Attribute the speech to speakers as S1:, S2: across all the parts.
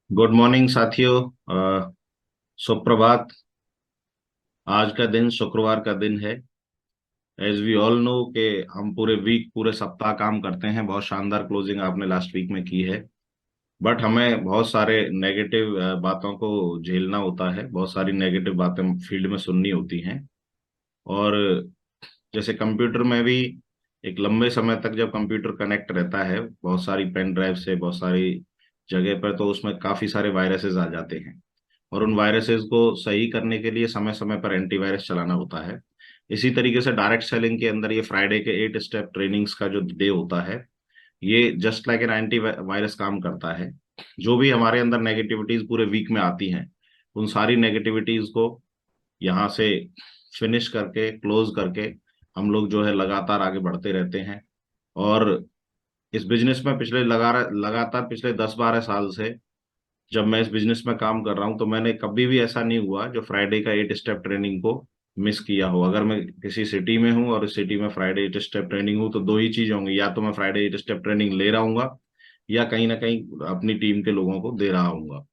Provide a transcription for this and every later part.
S1: Good morning साथियों। सुप्रभात। आज का दिन शुक्रवार का दिन है। एज वी ऑल नो कि हम पूरे वीक पूरे सप्ताह काम करते हैं। बहुत शानदार क्लोजिंग आपने लास्ट वीक में की है। बट हमें बहुत सारे नेगेटिव बातों को झेलना होता है। बहुत सारी नेगेटिव बातें फील्ड में सुननी होती हैं। और जैसे कंप्यूटर में भी एक लंबे समय तक जब कंप्यूटर कनेक्ट रहता है बहुत सारी पेन ड्राइव से बहुत सारी जगह पर, तो उसमें काफी सारे वायरसेस आ जाते हैं। और उन वायरसेस को सही करने के लिए समय समय पर एंटीवायरस चलाना होता है। इसी तरीके से डायरेक्ट सेलिंग के अंदर ये फ्राइडे के 8 स्टेप ट्रेनिंग्स का जो डे होता है, ये just like an anti virus काम करता है। जो भी हमारे अंदर नेगेटिविटीज पूरे वीक में आती हैं, उन सारी नेगेटिविटीज को यहाँ से फिनिश करके क्लोज करके हम लोग जो है लगातार आगे बढ़ते रहते हैं। और इस बिजनेस में लगातार पिछले 10-12 साल से जब मैं इस बिजनेस में काम कर रहा हूं, तो मैंने कभी भी ऐसा नहीं हुआ जो फ्राइडे का 8 स्टेप ट्रेनिंग को मिस किया हो। अगर मैं किसी सिटी में हूं और इस सिटी में फ्राइडे 8 स्टेप ट्रेनिंग हूं, तो दो ही चीज होंगी, या तो मैं फ्राइडे 8 स्टेप ट्रेनिंग ले रहा हूँ या कहीं ना कहीं अपनी टीम के लोगों को दे रहा हूँ।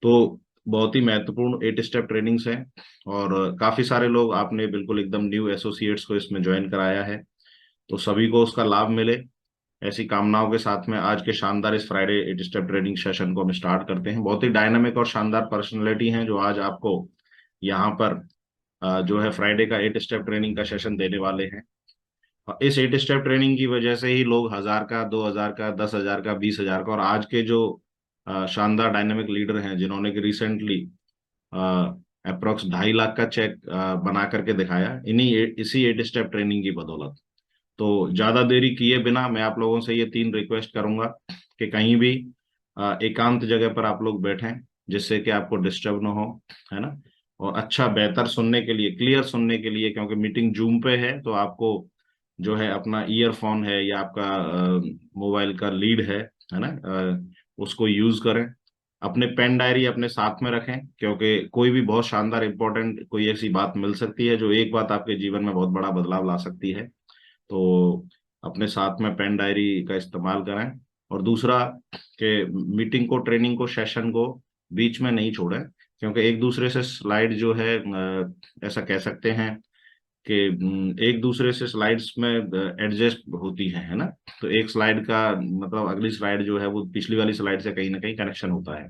S1: तो बहुत ही महत्वपूर्ण 8 स्टेप ट्रेनिंग्स हैं। और काफी सारे लोग आपने बिल्कुल एकदम न्यू एसोसिएट्स को इसमें ज्वाइन कराया है, तो सभी को उसका लाभ मिले, ऐसी कामनाओं के साथ में आज के शानदार इस फ्राइडे 8 स्टेप ट्रेनिंग सेशन को हम स्टार्ट करते हैं। बहुत ही डायनामिक और शानदार पर्सनैलिटी हैं जो आज आपको यहाँ पर जो है फ्राइडे का 8 स्टेप ट्रेनिंग का सेशन देने वाले हैं। इस 8 स्टेप ट्रेनिंग की वजह से ही लोग 1000 का, 2000 का, 10,000 का, 20,000 का, और आज के जो शानदार डायनामिक लीडर हैं जिन्होंने कि रिसेंटली अप्रोक्स 2.5 लाख का चेक बना करके दिखाया, इसी 8 स्टेप ट्रेनिंग की बदौलत। तो ज्यादा देरी किए बिना मैं आप लोगों से ये 3 रिक्वेस्ट करूंगा कि कहीं भी एकांत जगह पर आप लोग बैठें, जिससे कि आपको डिस्टर्ब ना हो, है ना। और अच्छा बेहतर सुनने के लिए, क्लियर सुनने के लिए, क्योंकि मीटिंग जूम पे है, तो आपको जो है अपना ईयरफोन है या आपका मोबाइल का लीड है ना, उसको यूज करें। अपने पेन डायरी अपने साथ में रखें, क्योंकि कोई भी बहुत शानदार इंपॉर्टेंट कोई ऐसी बात मिल सकती है जो एक बात आपके जीवन में बहुत बड़ा बदलाव ला सकती है। तो अपने साथ में पेन डायरी का इस्तेमाल करें। और दूसरा कि मीटिंग को, ट्रेनिंग को, सेशन को बीच में नहीं छोड़ें, क्योंकि एक दूसरे से स्लाइड जो है ऐसा कह सकते हैं कि एक दूसरे से स्लाइड्स में एडजस्ट होती है ना। तो एक स्लाइड का मतलब अगली स्लाइड जो है वो पिछली वाली स्लाइड से कहीं ना कहीं कनेक्शन होता है।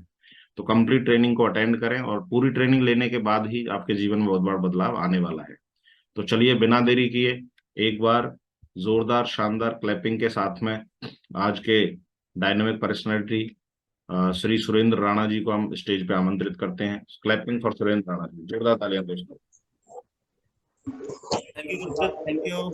S1: तो कंप्लीट ट्रेनिंग को अटेंड करें, और पूरी ट्रेनिंग लेने के बाद ही आपके जीवन में बहुत बड़ा बदलाव आने वाला है। तो चलिए बिना देरी किए एक बार जोरदार शानदार क्लैपिंग के साथ में आज के डायनामिक पर्सनालिटी श्री सुरेंद्र राणा जी को हम स्टेज पे आमंत्रित करते हैं। क्लैपिंग फॉर सुरेंद्र राणा जी, जोरदार तालियां दोस्तों।
S2: Thank you Gurpreet, thank you.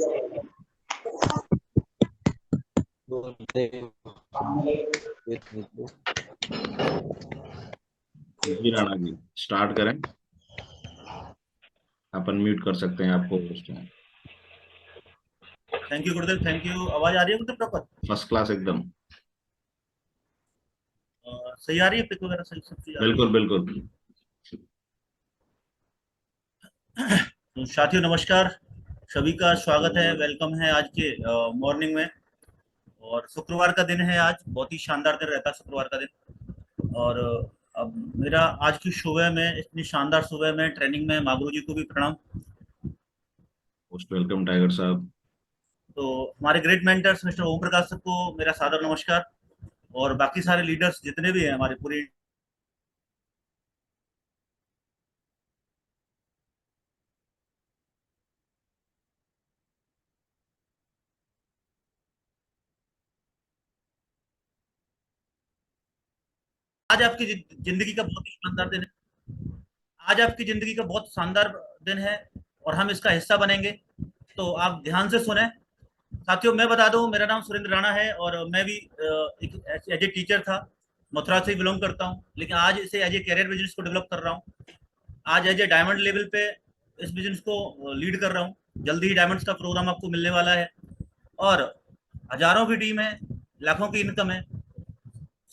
S1: जी राणा जी, स्टार्ट करें। आप अनम्यूट कर सकते हैं आपको उस time.
S2: Thank you Gurudev, thank you. आवाज आ रही है गुरुदेव प्रॉपर?
S1: फर्स्ट क्लास एकदम।
S2: सही आ रही है? पिक वगैरह सही सब चीज आ रही
S1: बिल्कुल बिल्कुल।
S2: है? तो साथियों नमस्कार, सभी का स्वागत है, वेलकम है आज के मॉर्निंग में। और शुक्रवार का दिन है, आज बहुत ही शानदार दिन रहता है शुक्रवार का दिन। और अब मेरा आज की सुबह में, इतनी शानदार सुबह में ट्रेनिंग में मागुरु जी को भी प्रणाम।
S1: मोस्ट वेलकम टाइगर साहब।
S2: तो हमारे great mentors mister Om Prakash sir को मेरा सादर नमस्कार। और बाकी सारे लीडर्स जितने भी हैं हमारे पूरी, आज आपकी जिंदगी का बहुत ही शानदार दिन है। आज आपकी जिंदगी का बहुत शानदार दिन है और हम इसका हिस्सा बनेंगे। तो आप ध्यान से सुने। साथियों मैं बता दूं, मेरा नाम सुरेंद्र राणा है और मैं भी एक एज ए टीचर था, मथुरा से बिलोंग करता हूं, लेकिन आज इसे एज ए कैरियर बिजनेस को डेवलप कर रहा हूं। आज एज ए डायमंड लेवल पे इस बिजनेस को लीड कर रहा हूं। जल्दी ही डायमंड्स का प्रोग्राम आपको मिलने वाला है। और हजारों की टीम है, लाखों की इनकम है।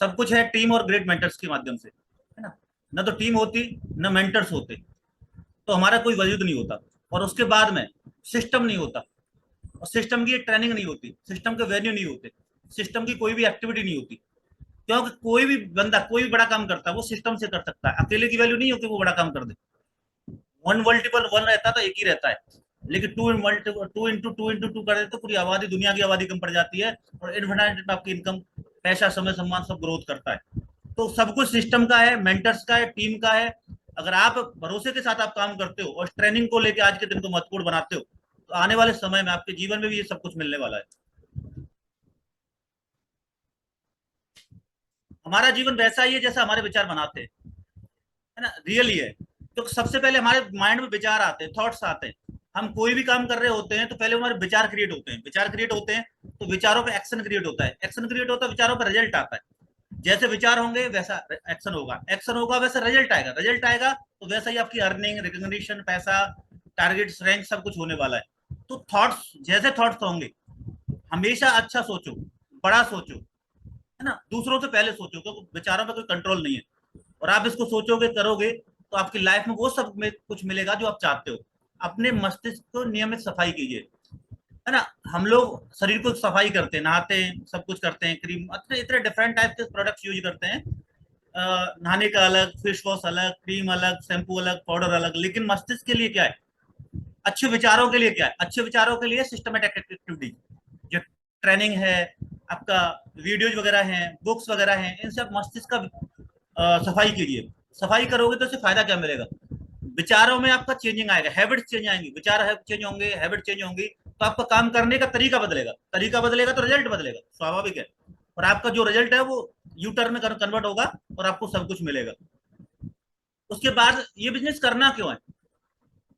S2: सब कुछ है टीम और ग्रेट मेंटर्स के माध्यम से, है ना। ना तो टीम होती, ना मेंटर्स होते, तो हमारा कोई वजूद नहीं होता। और उसके बाद में सिस्टम नहीं होता, और सिस्टम की ट्रेनिंग नहीं होती, सिस्टम के वेन्यू नहीं होते, सिस्टम की कोई भी एक्टिविटी नहीं होती। क्योंकि कोई भी बंदा कोई भी बड़ा काम करता है वो सिस्टम से कर सकता है, अकेले की वैल्यू नहीं होती वो बड़ा काम कर दे। वन मल्टीपल वन रहता है तो एक ही रहता है, लेकिन टू इंटू टू कर देते तो पूरी आबादी, दुनिया की आबादी कम पड़ जाती है, और इन्फिनिट आपकी इनकम, पैसा, समय, सम्मान सब ग्रोथ करता है। तो सब कुछ सिस्टम का है, मेंटर्स का है, टीम का है। अगर आप भरोसे के साथ आप काम करते हो और ट्रेनिंग को लेकर आज के दिन को महत्वपूर्ण बनाते हो, तो आने वाले समय में आपके जीवन में भी ये सब कुछ मिलने वाला है। हमारा जीवन वैसा ही है जैसा हमारे विचार बनाते हैं, है ना, रियली है। तो सबसे पहले हमारे माइंड में विचार आते हैं, थॉट्स आते हैं। हम कोई भी काम कर रहे होते हैं तो पहले हमारे विचार क्रिएट होते हैं, विचार क्रिएट होते हैं तो विचारों पे एक्शन क्रिएट होता है, एक्शन क्रिएट होता है, विचारों पर रिजल्ट आता है। जैसे विचार होंगे वैसा एक्शन होगा, एक्शन होगा वैसा रिजल्ट आएगा, रिजल्ट आएगा तो वैसा ही आपकी अर्निंग, रिकॉग्निशन, पैसा, टारगेट्स, रैंक सब कुछ होने वाला है। तो थॉट्स, जैसे थॉट्स होंगे, हमेशा अच्छा सोचो, बड़ा सोचो, है ना, दूसरों से पहले सोचो, क्योंकि विचारों पे कोई कंट्रोल नहीं है। और आप इसको सोचोगे, करोगे, तो आपकी लाइफ में वो सब में कुछ मिलेगा जो आप चाहते हो। अपने मस्तिष्क को नियमित सफाई कीजिए, है ना। हम लोग शरीर को सफाई करते हैं, नहाते हैं, सब कुछ करते हैं, क्रीम, इतने इतने डिफरेंट टाइप के प्रोडक्ट्स यूज करते हैं। नहाने का अलग, फेस वॉश अलग, क्रीम अलग, शैम्पू अलग, पाउडर अलग, लेकिन मस्तिष्क के लिए क्या है, अच्छे विचारों के लिए क्या है, अच्छे विचारों के लिए सिस्टमेटिक एक्टिविटी, जो ट्रेनिंग है आपका, वीडियोज वगैरह हैं, बुक्स वगैरह हैं, इन सब मस्तिष्क का सफाई कीजिए। सफाई करोगे तो इससे फायदा क्या मिलेगा, विचारों में आपका चेंजिंग आएगा, हैबिट्स चेंज आएंगी, विचार चेंज होंगे, हैबिट चेंज होंगी, तो आपका काम करने का तरीका बदलेगा, तरीका बदलेगा तो रिजल्ट बदलेगा, स्वाभाविक है। और आपका जो रिजल्ट है वो यू टर्न में कन्वर्ट होगा और आपको सब कुछ मिलेगा। उसके बाद ये बिजनेस करना क्यों है,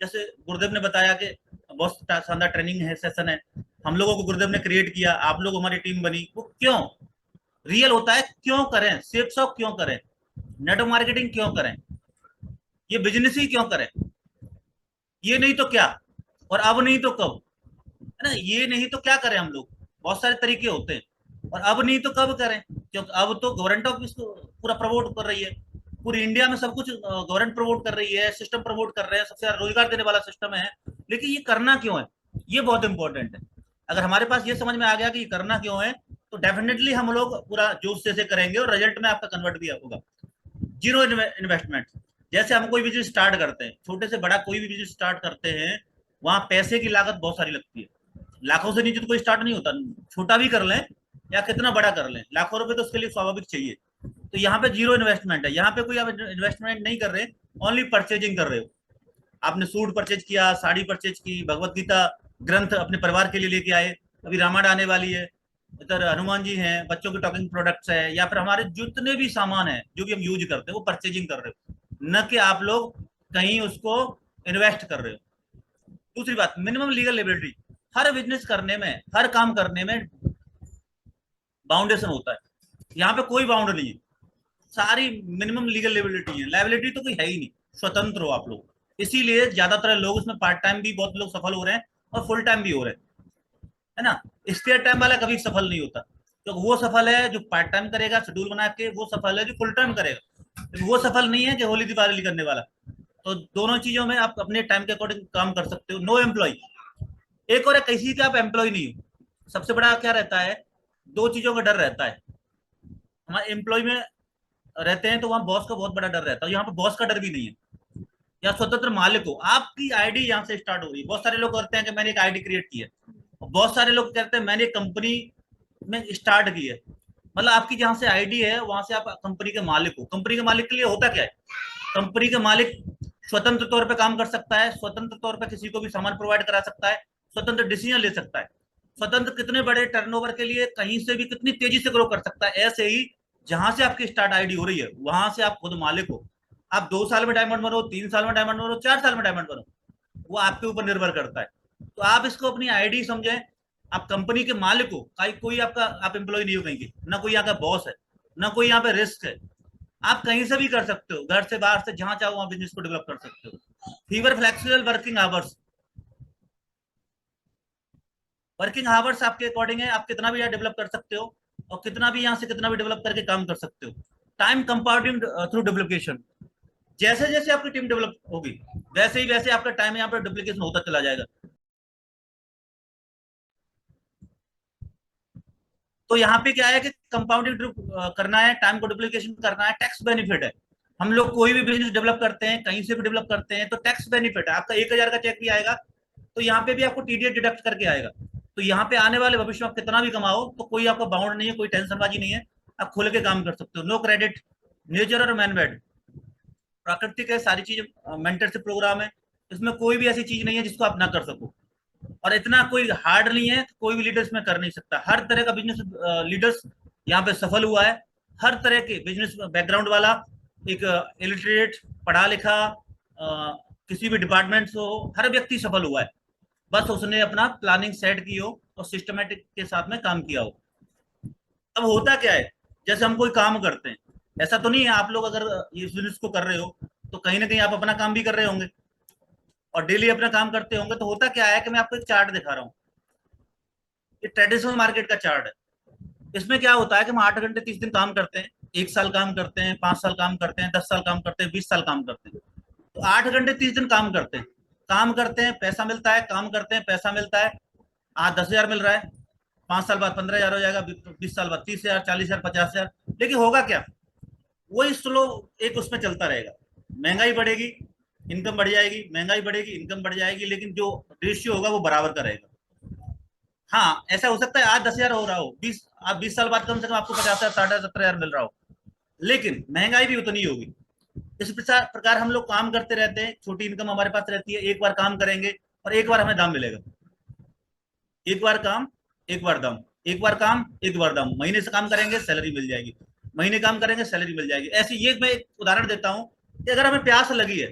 S2: जैसे गुरुदेव ने बताया कि बहुत शानदार ट्रेनिंग है, सेशन है, हम लोगों को गुरुदेव ने क्रिएट किया, आप लोग हमारी टीम बनी, वो क्यों रियल होता है, क्यों करें, सेफ शॉप क्यों करें, नेटवर्क मार्केटिंग क्यों करें, ये बिजनेस ही क्यों करें, ये नहीं तो क्या, और अब नहीं तो कब, है ना, ये नहीं तो क्या करें हम लोग, बहुत सारे तरीके होते हैं, और अब नहीं तो कब करें, क्योंकि अब तो गवर्नमेंट ऑफ इसको पूरा प्रमोट कर रही है, पूरी इंडिया में सब कुछ गवर्नमेंट प्रमोट कर रही है, सिस्टम प्रमोट कर रहे हैं, सबसे ज्यादा रोजगार देने वाला सिस्टम है। लेकिन ये करना क्यों है, ये बहुत इंपॉर्टेंट है। अगर हमारे पास ये समझ में आ गया कि ये करना क्यों है, तो डेफिनेटली हम लोग पूरा जोश से करेंगे और रिजल्ट में आपका कन्वर्ट भी होगा। जीरो इन्वेस्टमेंट, जैसे हम कोई बिजनेस स्टार्ट करते हैं, छोटे से बड़ा कोई भी बिजनेस स्टार्ट करते हैं, वहां पैसे की लागत बहुत सारी लगती है, लाखों से नीचे तो कोई स्टार्ट नहीं होता, छोटा भी कर लें या कितना बड़ा कर लें, लाखों रुपए तो उसके लिए स्वाभाविक चाहिए। तो यहाँ पे जीरो इन्वेस्टमेंट है, यहाँ पे कोई आप इन्वेस्टमेंट नहीं कर रहे, ओनली परचेजिंग कर रहे हो। आपने सूट परचेज किया, साड़ी परचेज की, भगवत गीता ग्रंथ अपने परिवार के लिए लेके आए, अभी रामायण आने वाली है, इधर हनुमान जी हैं, बच्चों के टॉकिंग प्रोडक्ट्स है, या फिर हमारे जितने भी सामान है जो भी हम यूज करते हैं वो परचेजिंग कर रहे हो, न कि आप लोग कहीं उसको इन्वेस्ट कर रहे हो। दूसरी बात, मिनिमम लीगल लिबिलिटी, हर बिजनेस करने में, हर काम करने में बाउंडेशन होता है, यहाँ पे कोई बाउंड नहीं है, सारी मिनिमम लीगल लिबिलिटी है, लाइबिलिटी तो कोई है ही नहीं, स्वतंत्र हो आप लोग। इसीलिए ज्यादातर लोग उसमें पार्ट टाइम भी बहुत लोग सफल हो रहे हैं और फुल टाइम भी हो रहे हैं, है ना। स्पेयर टाइम वाला कभी सफल नहीं होता, तो वो सफल है जो पार्ट टाइम करेगा शेड्यूल बना के, वो सफल है जो फुल टाइम करेगा, तो वो सफल नहीं है कि होली दिवाली करने वाला। तो दोनों चीजों में आप अपने टाइम के अकॉर्डिंग काम कर सकते हो, नो एम्प्लॉय। एक और है, किसी का आप एम्प्लॉय नहीं हो। सबसे बड़ा क्या रहता है, दो चीजों का डर रहता है, हमारे एम्प्लॉय में रहते हैं तो वहां बॉस का बहुत बड़ा डर रहता है, यहाँ पे बॉस का डर भी नहीं है, या स्वतंत्र मालिक हो, आपकी आईडी यहाँ से स्टार्ट हो रही है। बहुत सारे लोग करते हैं कि मैंने एक आईडी क्रिएट की है, और बहुत सारे लोग कहते हैं मैंने एक कंपनी में स्टार्ट की है। मतलब आपकी जहां से आईडी है वहां से आप कंपनी के मालिक हो। कंपनी के मालिक के लिए होता क्या है, कंपनी के मालिक स्वतंत्र तौर पर काम कर सकता है, स्वतंत्र तौर पर किसी को भी सामान प्रोवाइड करा सकता है, स्वतंत्र डिसीजन ले सकता है, स्वतंत्र कितने बड़े टर्नओवर के लिए कहीं से भी कितनी तेजी से ग्रो कर सकता है। ऐसे ही जहां से आपकी स्टार्ट आईडी हो रही है वहां से आप खुद मालिक हो। आप 2 साल में डायमंड बनो, 3 साल में डायमंड बनो, 4 साल में डायमंड बनो, वो आपके ऊपर निर्भर करता है। तो आप इसको अपनी आईडी समझें, आप कंपनी के मालिक हो, कोई आपका आप एम्प्लॉय नहीं हो कहीं की, ना कोई यहाँ का बॉस है, ना कोई यहाँ पे रिस्क है। आप कहीं से भी कर सकते हो, घर से बाहर से जहां चाहो वहां बिजनेस को डेवलप कर सकते हो। Fever flexible working hours, working hours आपके अकॉर्डिंग है, आप कितना भी यहाँ डेवलप कर सकते हो, और कितना भी यहाँ से कितना भी डेवलप करके काम कर सकते हो। टाइम कंपाउंडिंग थ्रू डुप्लीकेशन, जैसे जैसे आपकी टीम डेवलप होगी वैसे ही वैसे आपका टाइम यहाँ पर डुप्लीकेशन होता चला जाएगा। तो यहाँ पे क्या है कि कंपाउंडिंग करना है, टाइम को डुप्लीकेशन करना है, टैक्स बेनिफिट है। हम लोग कोई भी बिजनेस डेवलप करते हैं, कहीं से भी डेवलप करते हैं, तो टैक्स बेनिफिट है। आपका 1,000 का चेक भी आएगा तो यहाँ पे भी आपको टीडीएस डिडक्ट करके आएगा। तो यहाँ पे आने वाले भविष्य में आप कितना भी कमाओ तो कोई आपका बाउंड नहीं है, कोई टेंशनबाजी नहीं है, आप खुल के काम कर सकते हो। नो क्रेडिट, नेचर और मैनमेड, प्राकृतिक है सारी चीज, मेंटरशिप प्रोग्राम है, इसमें कोई भी ऐसी चीज नहीं है जिसको आप ना कर सको। और इतना कोई हार्ड नहीं है, कोई भी लीडर इसमें कर नहीं सकता। हर तरह का बिजनेस लीडर्स यहाँ पे सफल हुआ है, हर तरह के बिजनेस बैकग्राउंड वाला, एक इलिटरेट, पढ़ा लिखा, किसी भी डिपार्टमेंट से हो, हर व्यक्ति सफल हुआ है। बस उसने अपना प्लानिंग सेट की हो और सिस्टमेटिक के साथ में काम किया हो। अब होता क्या है, जैसे हम कोई काम करते हैं, ऐसा तो नहीं है आप लोग अगर ये बिजनेस को कर रहे हो तो कहीं ना कहीं आप अपना काम भी कर रहे होंगे और डेली अपना काम करते होंगे। तो होता क्या है कि मैं आपको एक चार्ट दिखा रहा हूँ, ये ट्रेडिशनल मार्केट का चार्ट है। इसमें क्या होता है कि हम 8 घंटे 30 दिन काम करते हैं, 1 साल काम करते हैं, 5 साल काम करते हैं, 10 साल काम करते हैं, 20 साल काम करते हैं। तो 8 घंटे 30 दिन काम करते हैं, काम करते हैं पैसा मिलता है, काम करते हैं पैसा मिलता है। आज 10,000 मिल रहा है, 5 साल बाद 15,000 हो जाएगा, 20 साल बाद 30,000, 40,000, 50,000। लेकिन होगा क्या, वही स्लो एक उसमें चलता रहेगा। महंगाई बढ़ेगी, इनकम बढ़ जाएगी, महंगाई बढ़ेगी, इनकम बढ़ जाएगी, लेकिन जो रेशियो होगा वो बराबर का रहेगा। हाँ, ऐसा हो सकता है आज 10,000 हो रहा हो, 20 साल बाद कम से कम आपको 50,000, 60,000, 70,000 मिल रहा हो, लेकिन महंगाई भी उतनी होगी। इस प्रकार हम लोग काम करते रहते हैं, छोटी इनकम हमारे पास रहती है, एक बार काम करेंगे और एक बार हमें दाम मिलेगा। एक बार काम, एक बार दाम, एक बार काम, एक बार दाम। महीने से काम करेंगे सैलरी मिल जाएगी, महीने काम करेंगे सैलरी मिल जाएगी। ऐसी ये मैं एक उदाहरण देता हूँ कि अगर हमें प्यास लगी है,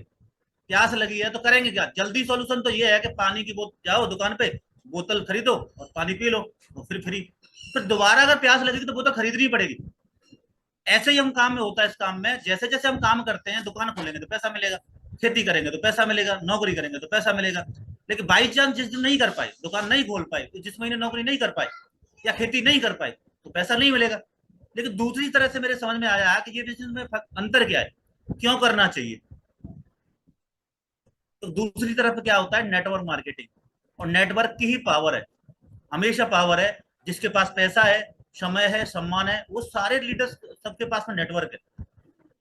S2: प्यास लगी है तो करेंगे क्या, जल्दी सॉल्यूशन तो ये है कि पानी की बोतल, जाओ दुकान पे, बोतल खरीदो और पानी पी लो, और फिर फ्री। फिर दोबारा अगर प्यास लगेगी तो बोतल खरीदनी पड़ेगी। ऐसे ही हम काम में होता है, इस काम में जैसे जैसे हम काम करते हैं, दुकान खोलेंगे तो पैसा मिलेगा, खेती करेंगे तो पैसा मिलेगा, नौकरी करेंगे तो पैसा मिलेगा। लेकिन बाई चांस जिस दिन नहीं कर पाए, दुकान नहीं खोल पाए, जिस महीने नौकरी नहीं कर पाए या खेती नहीं कर पाए, तो पैसा नहीं मिलेगा। लेकिन दूसरी तरह से मेरे समझ में आया कि ये बिजनेस में अंतर क्या है, क्यों करना चाहिए। तो दूसरी तरफ क्या होता है, नेटवर्क मार्केटिंग। और नेटवर्क की ही पावर है, हमेशा पावर है। जिसके पास पैसा है, समय है, सम्मान है, वो सारे लीडर्स सबके पास में नेटवर्क है।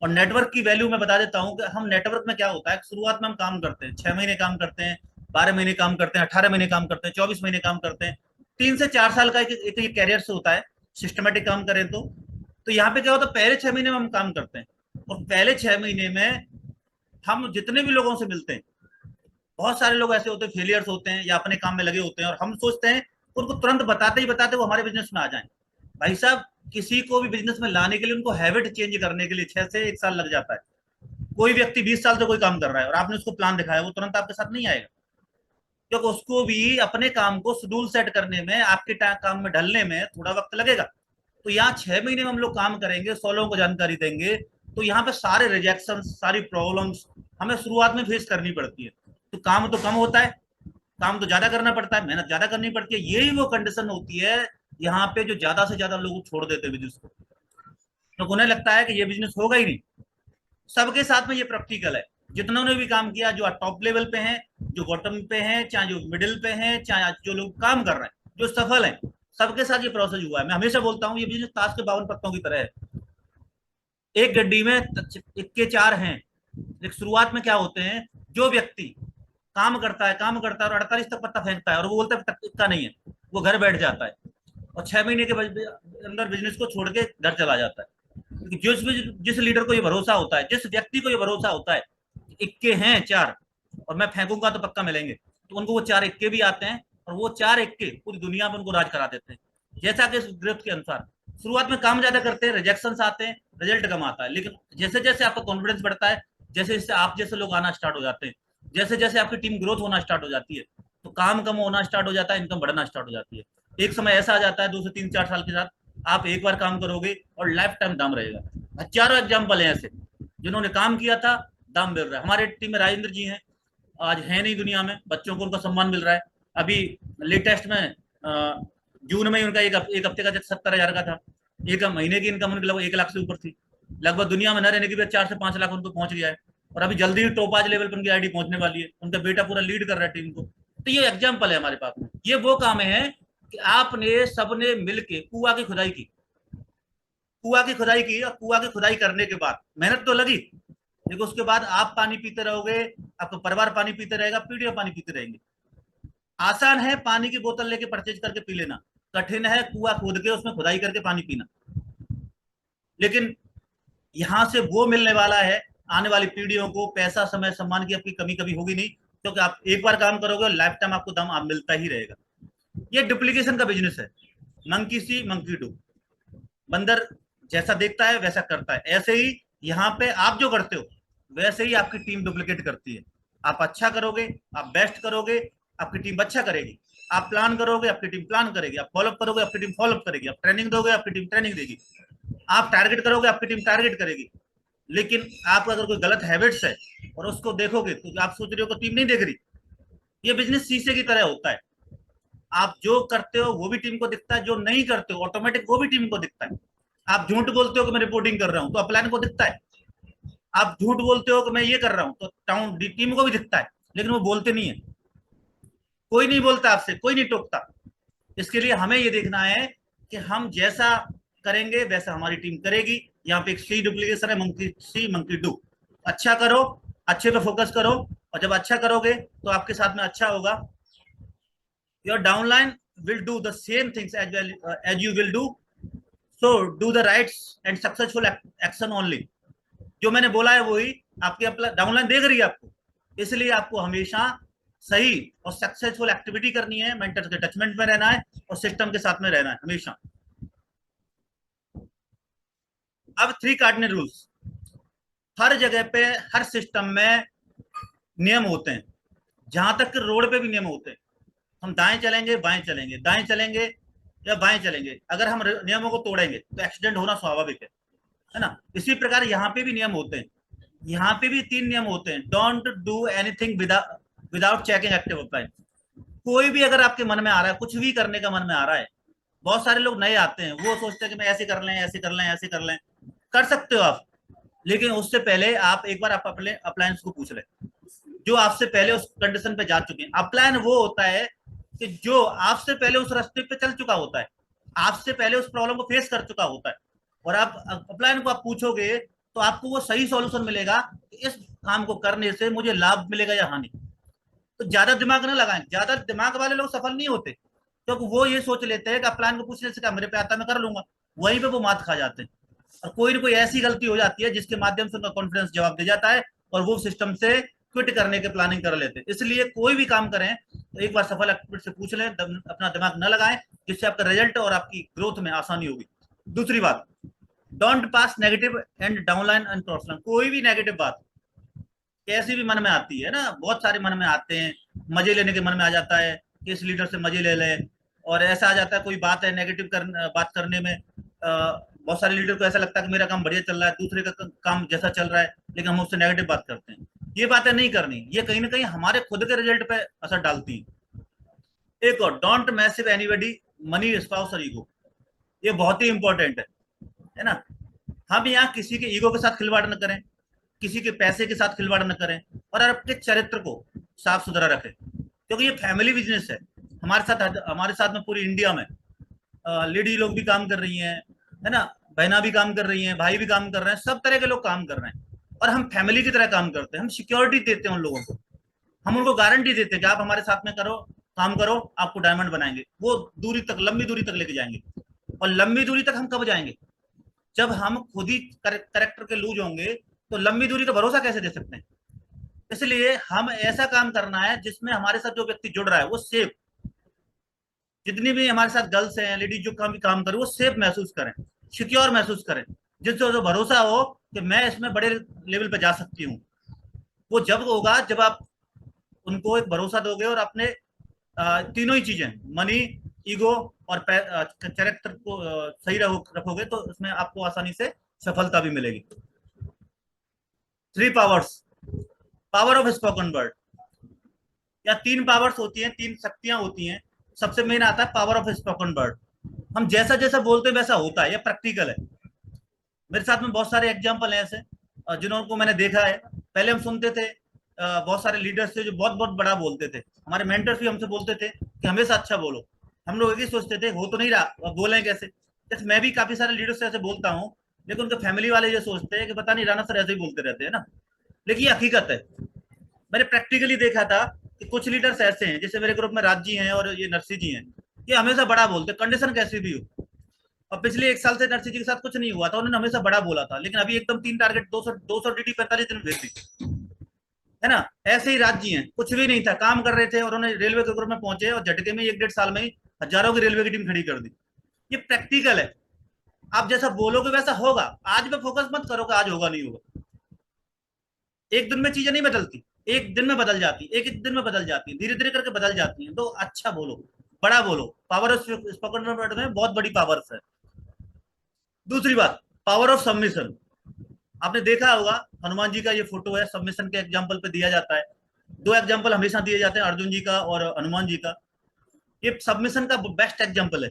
S2: और नेटवर्क की वैल्यू मैं बता देता हूँ कि हम नेटवर्क में क्या होता है, शुरुआत में हम काम करते हैं, 6 महीने काम करते हैं, 12 महीने काम करते हैं, 18 महीने काम करते हैं, 24 महीने काम करते हैं, 3 से 4 साल का एक कैरियर से होता है, सिस्टमेटिक काम करें तो यहाँ पे क्या होता है, पहले 6 महीने में हम काम करते हैं और पहले 6 महीने में हम जितने भी लोगों से मिलते हैं, बहुत सारे लोग ऐसे होते हैं फेलियर्स होते हैं या अपने काम में लगे होते हैं, और हम सोचते हैं उनको तुरंत बताते ही बताते वो हमारे बिजनेस में आ जाए। भाई साहब, किसी को भी बिजनेस में लाने के लिए, उनको हैबिट चेंज करने के लिए 6 से 1 साल लग जाता है। कोई व्यक्ति 20 साल से कोई काम कर रहा है और आपने उसको प्लान दिखाया, वो तुरंत आपके साथ नहीं आएगा, क्योंकि उसको भी अपने काम को शेड्यूल सेट करने में, आपके काम में ढलने में थोड़ा वक्त लगेगा। तो यहाँ 6 महीने में हम लोग काम करेंगे, 100 लोगों को जानकारी देंगे, तो यहाँ पे सारे रिजेक्शन, सारी प्रॉब्लम्स हमें शुरुआत में फेस करनी पड़ती है। तो काम तो कम होता है, काम तो ज्यादा करना पड़ता है, मेहनत ज्यादा करनी पड़ती है। यही वो कंडीशन होती है यहाँ पे जो ज्यादा से ज्यादा लोग छोड़ देते हैं बिजनेस को, तो उन्हें लगता है कि ये बिजनेस होगा ही नहीं। सबके साथ में ये प्रैक्टिकल है, जितना ने भी काम किया, जो टॉप लेवल पे हैं, जो बॉटम पे हैं, चाहे जो मिडिल पे हैं, चाहे जो लोग काम कर रहे हैं, जो सफल हैं, सबके साथ ये प्रोसेस हुआ है। मैं हमेशा बोलता हूँ ये बिजनेस ताश के 52 पत्तों की तरह है। एक गड्डी में इक्के चार हैं। एक शुरुआत में क्या होते हैं, जो व्यक्ति काम करता है और 48 तक पत्ता फेंकता है और वो बोलता है इक्का नहीं है, वो घर बैठ जाता है और 6 महीने के अंदर बिजनेस को छोड़ के घर चला जाता है। जिस जिस लीडर को ये भरोसा होता है, जिस व्यक्ति को ये भरोसा होता है, इक्के हैं चार और मैं फेंकूंगा तो पक्का मिलेंगे, तो उनको वो 4 इक्के भी आते हैं और वो 4 इक्के पूरी दुनिया में उनको राज करा देते हैं। जैसा कि ग्रिफ्ट के अनुसार शुरुआत में काम ज्यादा करते हैं, रिजेक्शन आते हैं, रिजल्ट कम आता है, लेकिन जैसे जैसे आपका कॉन्फिडेंस बढ़ता है, जैसे जैसे आप जैसे लोग आना स्टार्ट हो जाते हैं, जैसे जैसे आपकी टीम ग्रोथ होना स्टार्ट हो जाती है, तो काम कम होना स्टार्ट हो जाता है, इनकम बढ़ना स्टार्ट हो जाती है। एक समय ऐसा आ जाता है 2 से 3 4 साल के साथ आप एक बार काम करोगे और लाइफ टाइम दाम रहेगा। हजारों एग्जाम्पल है ऐसे जिन्होंने काम किया था, दाम मिल रहा है। हमारे टीम में राजेंद्र जी हैं, आज है नहीं दुनिया में, बच्चों को उनका सम्मान मिल रहा है। अभी लेटेस्ट में जून में उनका एक हफ्ते का 70,000 का था, एक महीने की इनकम उनकी लगभग 1 लाख से ऊपर थी। लगभग दुनिया में न रहने की भी 4 से 5 लाख उनको पहुंच गया है और अभी जल्दी ही टॉप आज लेवल पर उनकी आईडी पहुंचने वाली है। उनका बेटा पूरा लीड कर रहा है टीम को। तो ये एग्जाम्पल है हमारे पास में। ये वो काम है कि आपने सबने मिलके कुआ की खुदाई की, और कुआ की खुदाई करने के बाद मेहनत तो लगी, लेकिन उसके बाद आप पानी पीते रहोगे, आपका परिवार पानी पीते रहेगा, पीढ़ियां पानी पीते रहेंगे। आसान है पानी की बोतल लेके परचेज करके पी लेना, कठिन है कुआ खोद के उसमें खुदाई करके पानी पीना। लेकिन यहां से वो मिलने वाला है, आने वाली पीढ़ियों को पैसा, समय, सम्मान की आपकी कमी कभी होगी नहीं, क्योंकि आप एक बार काम करोगे और लाइफ टाइम आपको दाम आप मिलता ही रहेगा। ये डुप्लीकेशन का बिजनेस है, मंकी सी मंकी डू। बंदर जैसा देखता है वैसा करता है, ऐसे ही यहाँ पे आप जो करते हो वैसे ही आपकी टीम डुप्लीकेट करती है। आप अच्छा करोगे, आप बेस्ट करोगे, आपकी टीम अच्छा करेगी। आप प्लान करोगे, आपकी टीम प्लान करेगी। आप फॉलोअप करोगे, आपकी टीम फॉलोअप करेगी। आप ट्रेनिंग दोगे, आपकी टीम ट्रेनिंग देगी। आप टारगेट करोगे, आपकी टीम टारगेट करेगी। लेकिन आप अगर कोई गलत हैबिट्स है और उसको देखोगे तो आप सोच रहे हो कि टीम नहीं देख रही। ये बिजनेस शीशे की तरह होता है, आप जो करते हो वो भी टीम को दिखता है, जो नहीं करते हो ऑटोमेटिक वो भी टीम को दिखता है। आप झूठ बोलते हो कि मैं रिपोर्टिंग कर रहा हूं तो अपलाइन को दिखता है। आप झूठ बोलते हो कि मैं ये कर रहा हूं तो टाउन टीम को भी दिखता है, लेकिन वो बोलते नहीं है। कोई नहीं बोलता आपसे, कोई नहीं टोकता। इसके लिए हमें ये देखना है कि हम जैसा करेंगे वैसा हमारी टीम करेगी। यहाँ पे एक सी डुप्लीकेशन है, मंकी सी मंकी डू। अच्छा करो, अच्छे पे फोकस करो, और जब अच्छा करोगे तो आपके साथ में अच्छा होगा। Your downline will do the same things as well as you will do, so do the rights and successful action only. जो मैंने बोला है वही आपकी डाउनलाइन देख रही है आपको, इसलिए आपको हमेशा सही और सक्सेसफुल एक्टिविटी करनी है, मेंटर्स के टचमेंट में रहना है और सिस्टम के साथ में रहना है हमेशा। अब 3 कार्डिनल रूल्स। हर जगह पे, हर सिस्टम में नियम होते हैं, जहां तक कि रोड पे भी नियम होते हैं। हम दाएं चलेंगे, बाएं चलेंगे, दाएं चलेंगे या बाएं चलेंगे, अगर हम नियमों को तोड़ेंगे तो एक्सीडेंट होना स्वाभाविक है ना। इसी प्रकार यहाँ पे भी नियम होते हैं। यहाँ पे भी 3 नियम होते हैं। Don't do anything without checking active apply. कोई भी अगर आपके मन में आ रहा है, कुछ भी करने का मन में आ रहा है, बहुत सारे लोग नए आते हैं, वो सोचते हैं कि मैं ऐसे कर लें, ऐसे कर लें, ऐसे कर लें। कर सकते हो आप, लेकिन उससे पहले आप एक बार आप अपने अप्लायंस को पूछ लें, जो आपसे पहले उस कंडीशन पे जा चुके हैं। अपलायन वो होता है कि जो आपसे पहले उस रास्ते पे चल चुका होता है, आपसे पहले उस प्रॉब्लम को फेस कर चुका होता है। और आप अपलायन को आप पूछोगे तो आपको वो सही सॉल्यूशन मिलेगा कि इस काम को करने से मुझे लाभ मिलेगा या हानि। तो ज्यादा दिमाग ना लगाएं। ज्यादा दिमाग वाले लोग सफल नहीं होते, क्योंकि वो ये सोच लेते हैं कि प्लान को पूछने से क्या मेरे पे आता, मैं कर लूंगा। वहीं पे वो मात खा जाते हैं, और कोई ना कोई ऐसी गलती हो जाती है जिसके माध्यम से उनका कॉन्फिडेंस जवाब दे जाता है और वो सिस्टम से क्विट करने के प्लानिंग कर लेते हैं। इसलिए कोई भी काम करें तो एक बार सफल एक्सपर्ट से पूछ लें, अपना दिमाग न लगाएं, जिससे आपका रिजल्ट और आपकी ग्रोथ में आसानी होगी। दूसरी बात, don't pass negative and downline and crossline. कोई भी नेगेटिव बात कैसी भी मन में आती है ना, बहुत सारे मन में आते हैं। मजे लेने के मन में आ जाता है कि इस लीडर से मजे ले ले, और ऐसा आ जाता है कोई बात है नेगेटिव बात करने में। बहुत सारे लीडर को ऐसा लगता है कि मेरा काम बढ़िया चल रहा है, दूसरे का काम जैसा चल रहा है, लेकिन हम उससे नेगेटिव बात करते हैं। ये बातें नहीं करनी, ये कहीं ना कहीं हमारे खुद के रिजल्ट पे असर डालती है। एक और, don't massive anybody money spouse और ईगो। ये बहुत ही इंपॉर्टेंट है ना। हम यहाँ किसी के ईगो के साथ खिलवाड़ न करें, किसी के पैसे के साथ खिलवाड़ न करें, और आपके चरित्र को साफ सुथरा रखें, क्योंकि ये फैमिली बिजनेस है। हमारे साथ में पूरी इंडिया में लेडी लोग भी काम कर रही हैं, है ना, बहना भी काम कर रही हैं, भाई भी काम कर रहे हैं, सब तरह के लोग काम कर रहे हैं, और हम फैमिली की तरह काम करते हैं। हम सिक्योरिटी देते हैं उन लोगों को, हम उनको गारंटी देते हैं कि आप हमारे साथ में करो, काम करो, आपको डायमंड बनाएंगे। वो दूरी तक, लंबी दूरी तक लेके जाएंगे। और लंबी दूरी तक हम कब जाएंगे? जब हम खुद ही करेक्टर के लूज होंगे, तो लंबी दूरी का भरोसा कैसे दे सकते हैं? इसलिए हम ऐसा काम करना है जिसमें हमारे साथ जो व्यक्ति जुड़ रहा है वो सेफ, जितनी भी हमारे साथ गर्ल्स हैं, लेडीज जो काम करें, वो सेफ महसूस करें, सिक्योर महसूस करें, जिससे जो भरोसा हो कि मैं इसमें बड़े लेवल पे जा सकती हूँ। वो जब होगा जब आप उनको एक भरोसा दोगे और अपने तीनों ही चीजें, मनी, ईगो और कैरेक्टर को सही रखोगे, तो इसमें आपको आसानी से सफलता भी मिलेगी। 3 powers, power of spoken word, या 3 पावर्स होती हैं, 3 शक्तियां होती हैं। सबसे मेन आता है पावर ऑफ स्पोकन वर्ड। हम जैसा जैसा बोलते हैं वैसा होता है, ये प्रैक्टिकल है। मेरे साथ में बहुत सारे एग्जाम्पल हैं ऐसे, जिनको मैंने देखा है। पहले हम सुनते थे बहुत सारे लीडर्स थे जो बहुत बहुत बड़ा बोलते थे, हमारे मेंटर्स भी हमसे बोलते थे कि हमेशा अच्छा बोलो, हम लोग एक ही सोचते थे हो तो नहीं रहा, अब बोले कैसे। जैसे मैं भी काफी सारे लीडर से ऐसे बोलता हूँ, लेकिन उनके फैमिली वाले ये सोचते हैं कि पता नहीं राणा सर ऐसे ही बोलते रहते हैं ना, लेकिन ये हकीकत है। मैंने प्रैक्टिकली देखा था कि कुछ लीडर्स ऐसे हैं, जैसे मेरे ग्रुप में राज जी हैं और ये नरसी जी हैं, ये हमेशा बड़ा बोलते, कंडीशन कैसी भी हो। और पिछले 1 साल से नरसी जी के साथ कुछ नहीं हुआ था, उन्होंने हमेशा बड़ा बोला था, लेकिन अभी एकदम 3 टारगेट 200 DD 45 दिन में भेज दी, है ना। ऐसे ही राज जी हैं, कुछ भी नहीं था, काम कर रहे थे और उन्होंने रेलवे के ग्रुप में पहुंचे और झटके में 1 डेढ़ साल में ही हजारों की रेलवे की टीम खड़ी कर दी। ये प्रैक्टिकल है। आप जैसा बोलोगे वैसा होगा। आज पे फोकस मत करो कि आज होगा नहीं होगा। एक दिन में चीजें नहीं बदलती, एक दिन में बदल जाती, एक एक दिन में बदल जाती, धीरे धीरे करके बदल जाती हैं। तो अच्छा बोलो, बड़ा बोलो। पावर ऑफ स्पोकन वर्ड में बहुत बड़ी पावर्स है। दूसरी बात, पावर ऑफ सबमिशन। आपने देखा होगा, हनुमान जी का ये फोटो है, सबमिशन के एग्जाम्पल पे दिया जाता है। दो एग्जाम्पल हमेशा दिए जाते हैं, अर्जुन जी का और हनुमान जी का। ये सबमिशन का बेस्ट एग्जाम्पल है,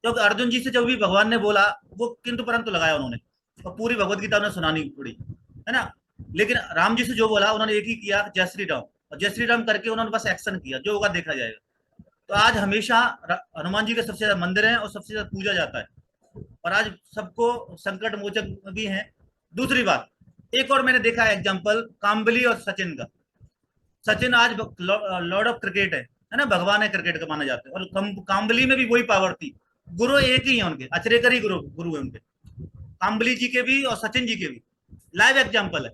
S2: क्योंकि अर्जुन जी से जब भी भगवान ने बोला, वो किंतु परंतु लगाया उन्होंने, और पूरी भगवत गीता उन्हें सुनानी पड़ी, है ना। लेकिन राम जी से जो बोला उन्होंने एक ही किया, जय श्री राम, और जय श्री राम करके उन्होंने बस एक्शन किया, जो होगा देखा जाएगा। तो आज हमेशा हनुमान जी के सबसे ज्यादा मंदिर हैं और सबसे ज्यादा पूजा जाता है, और आज सबको संकट मोचक भी हैं। दूसरी बात, एक और मैंने देखा है एग्जाम्पल, काम्बली और सचिन का। सचिन आज लॉर्ड ऑफ क्रिकेट है ना, भगवान है क्रिकेट का माना जाता है। और काम्बली में भी वही पावर थी। गुरु एक ही है उनके, अचरेकर ही गुरु गुरु है उनके, काम्बली जी के भी और सचिन जी के भी। लाइव एग्जाम्पल है,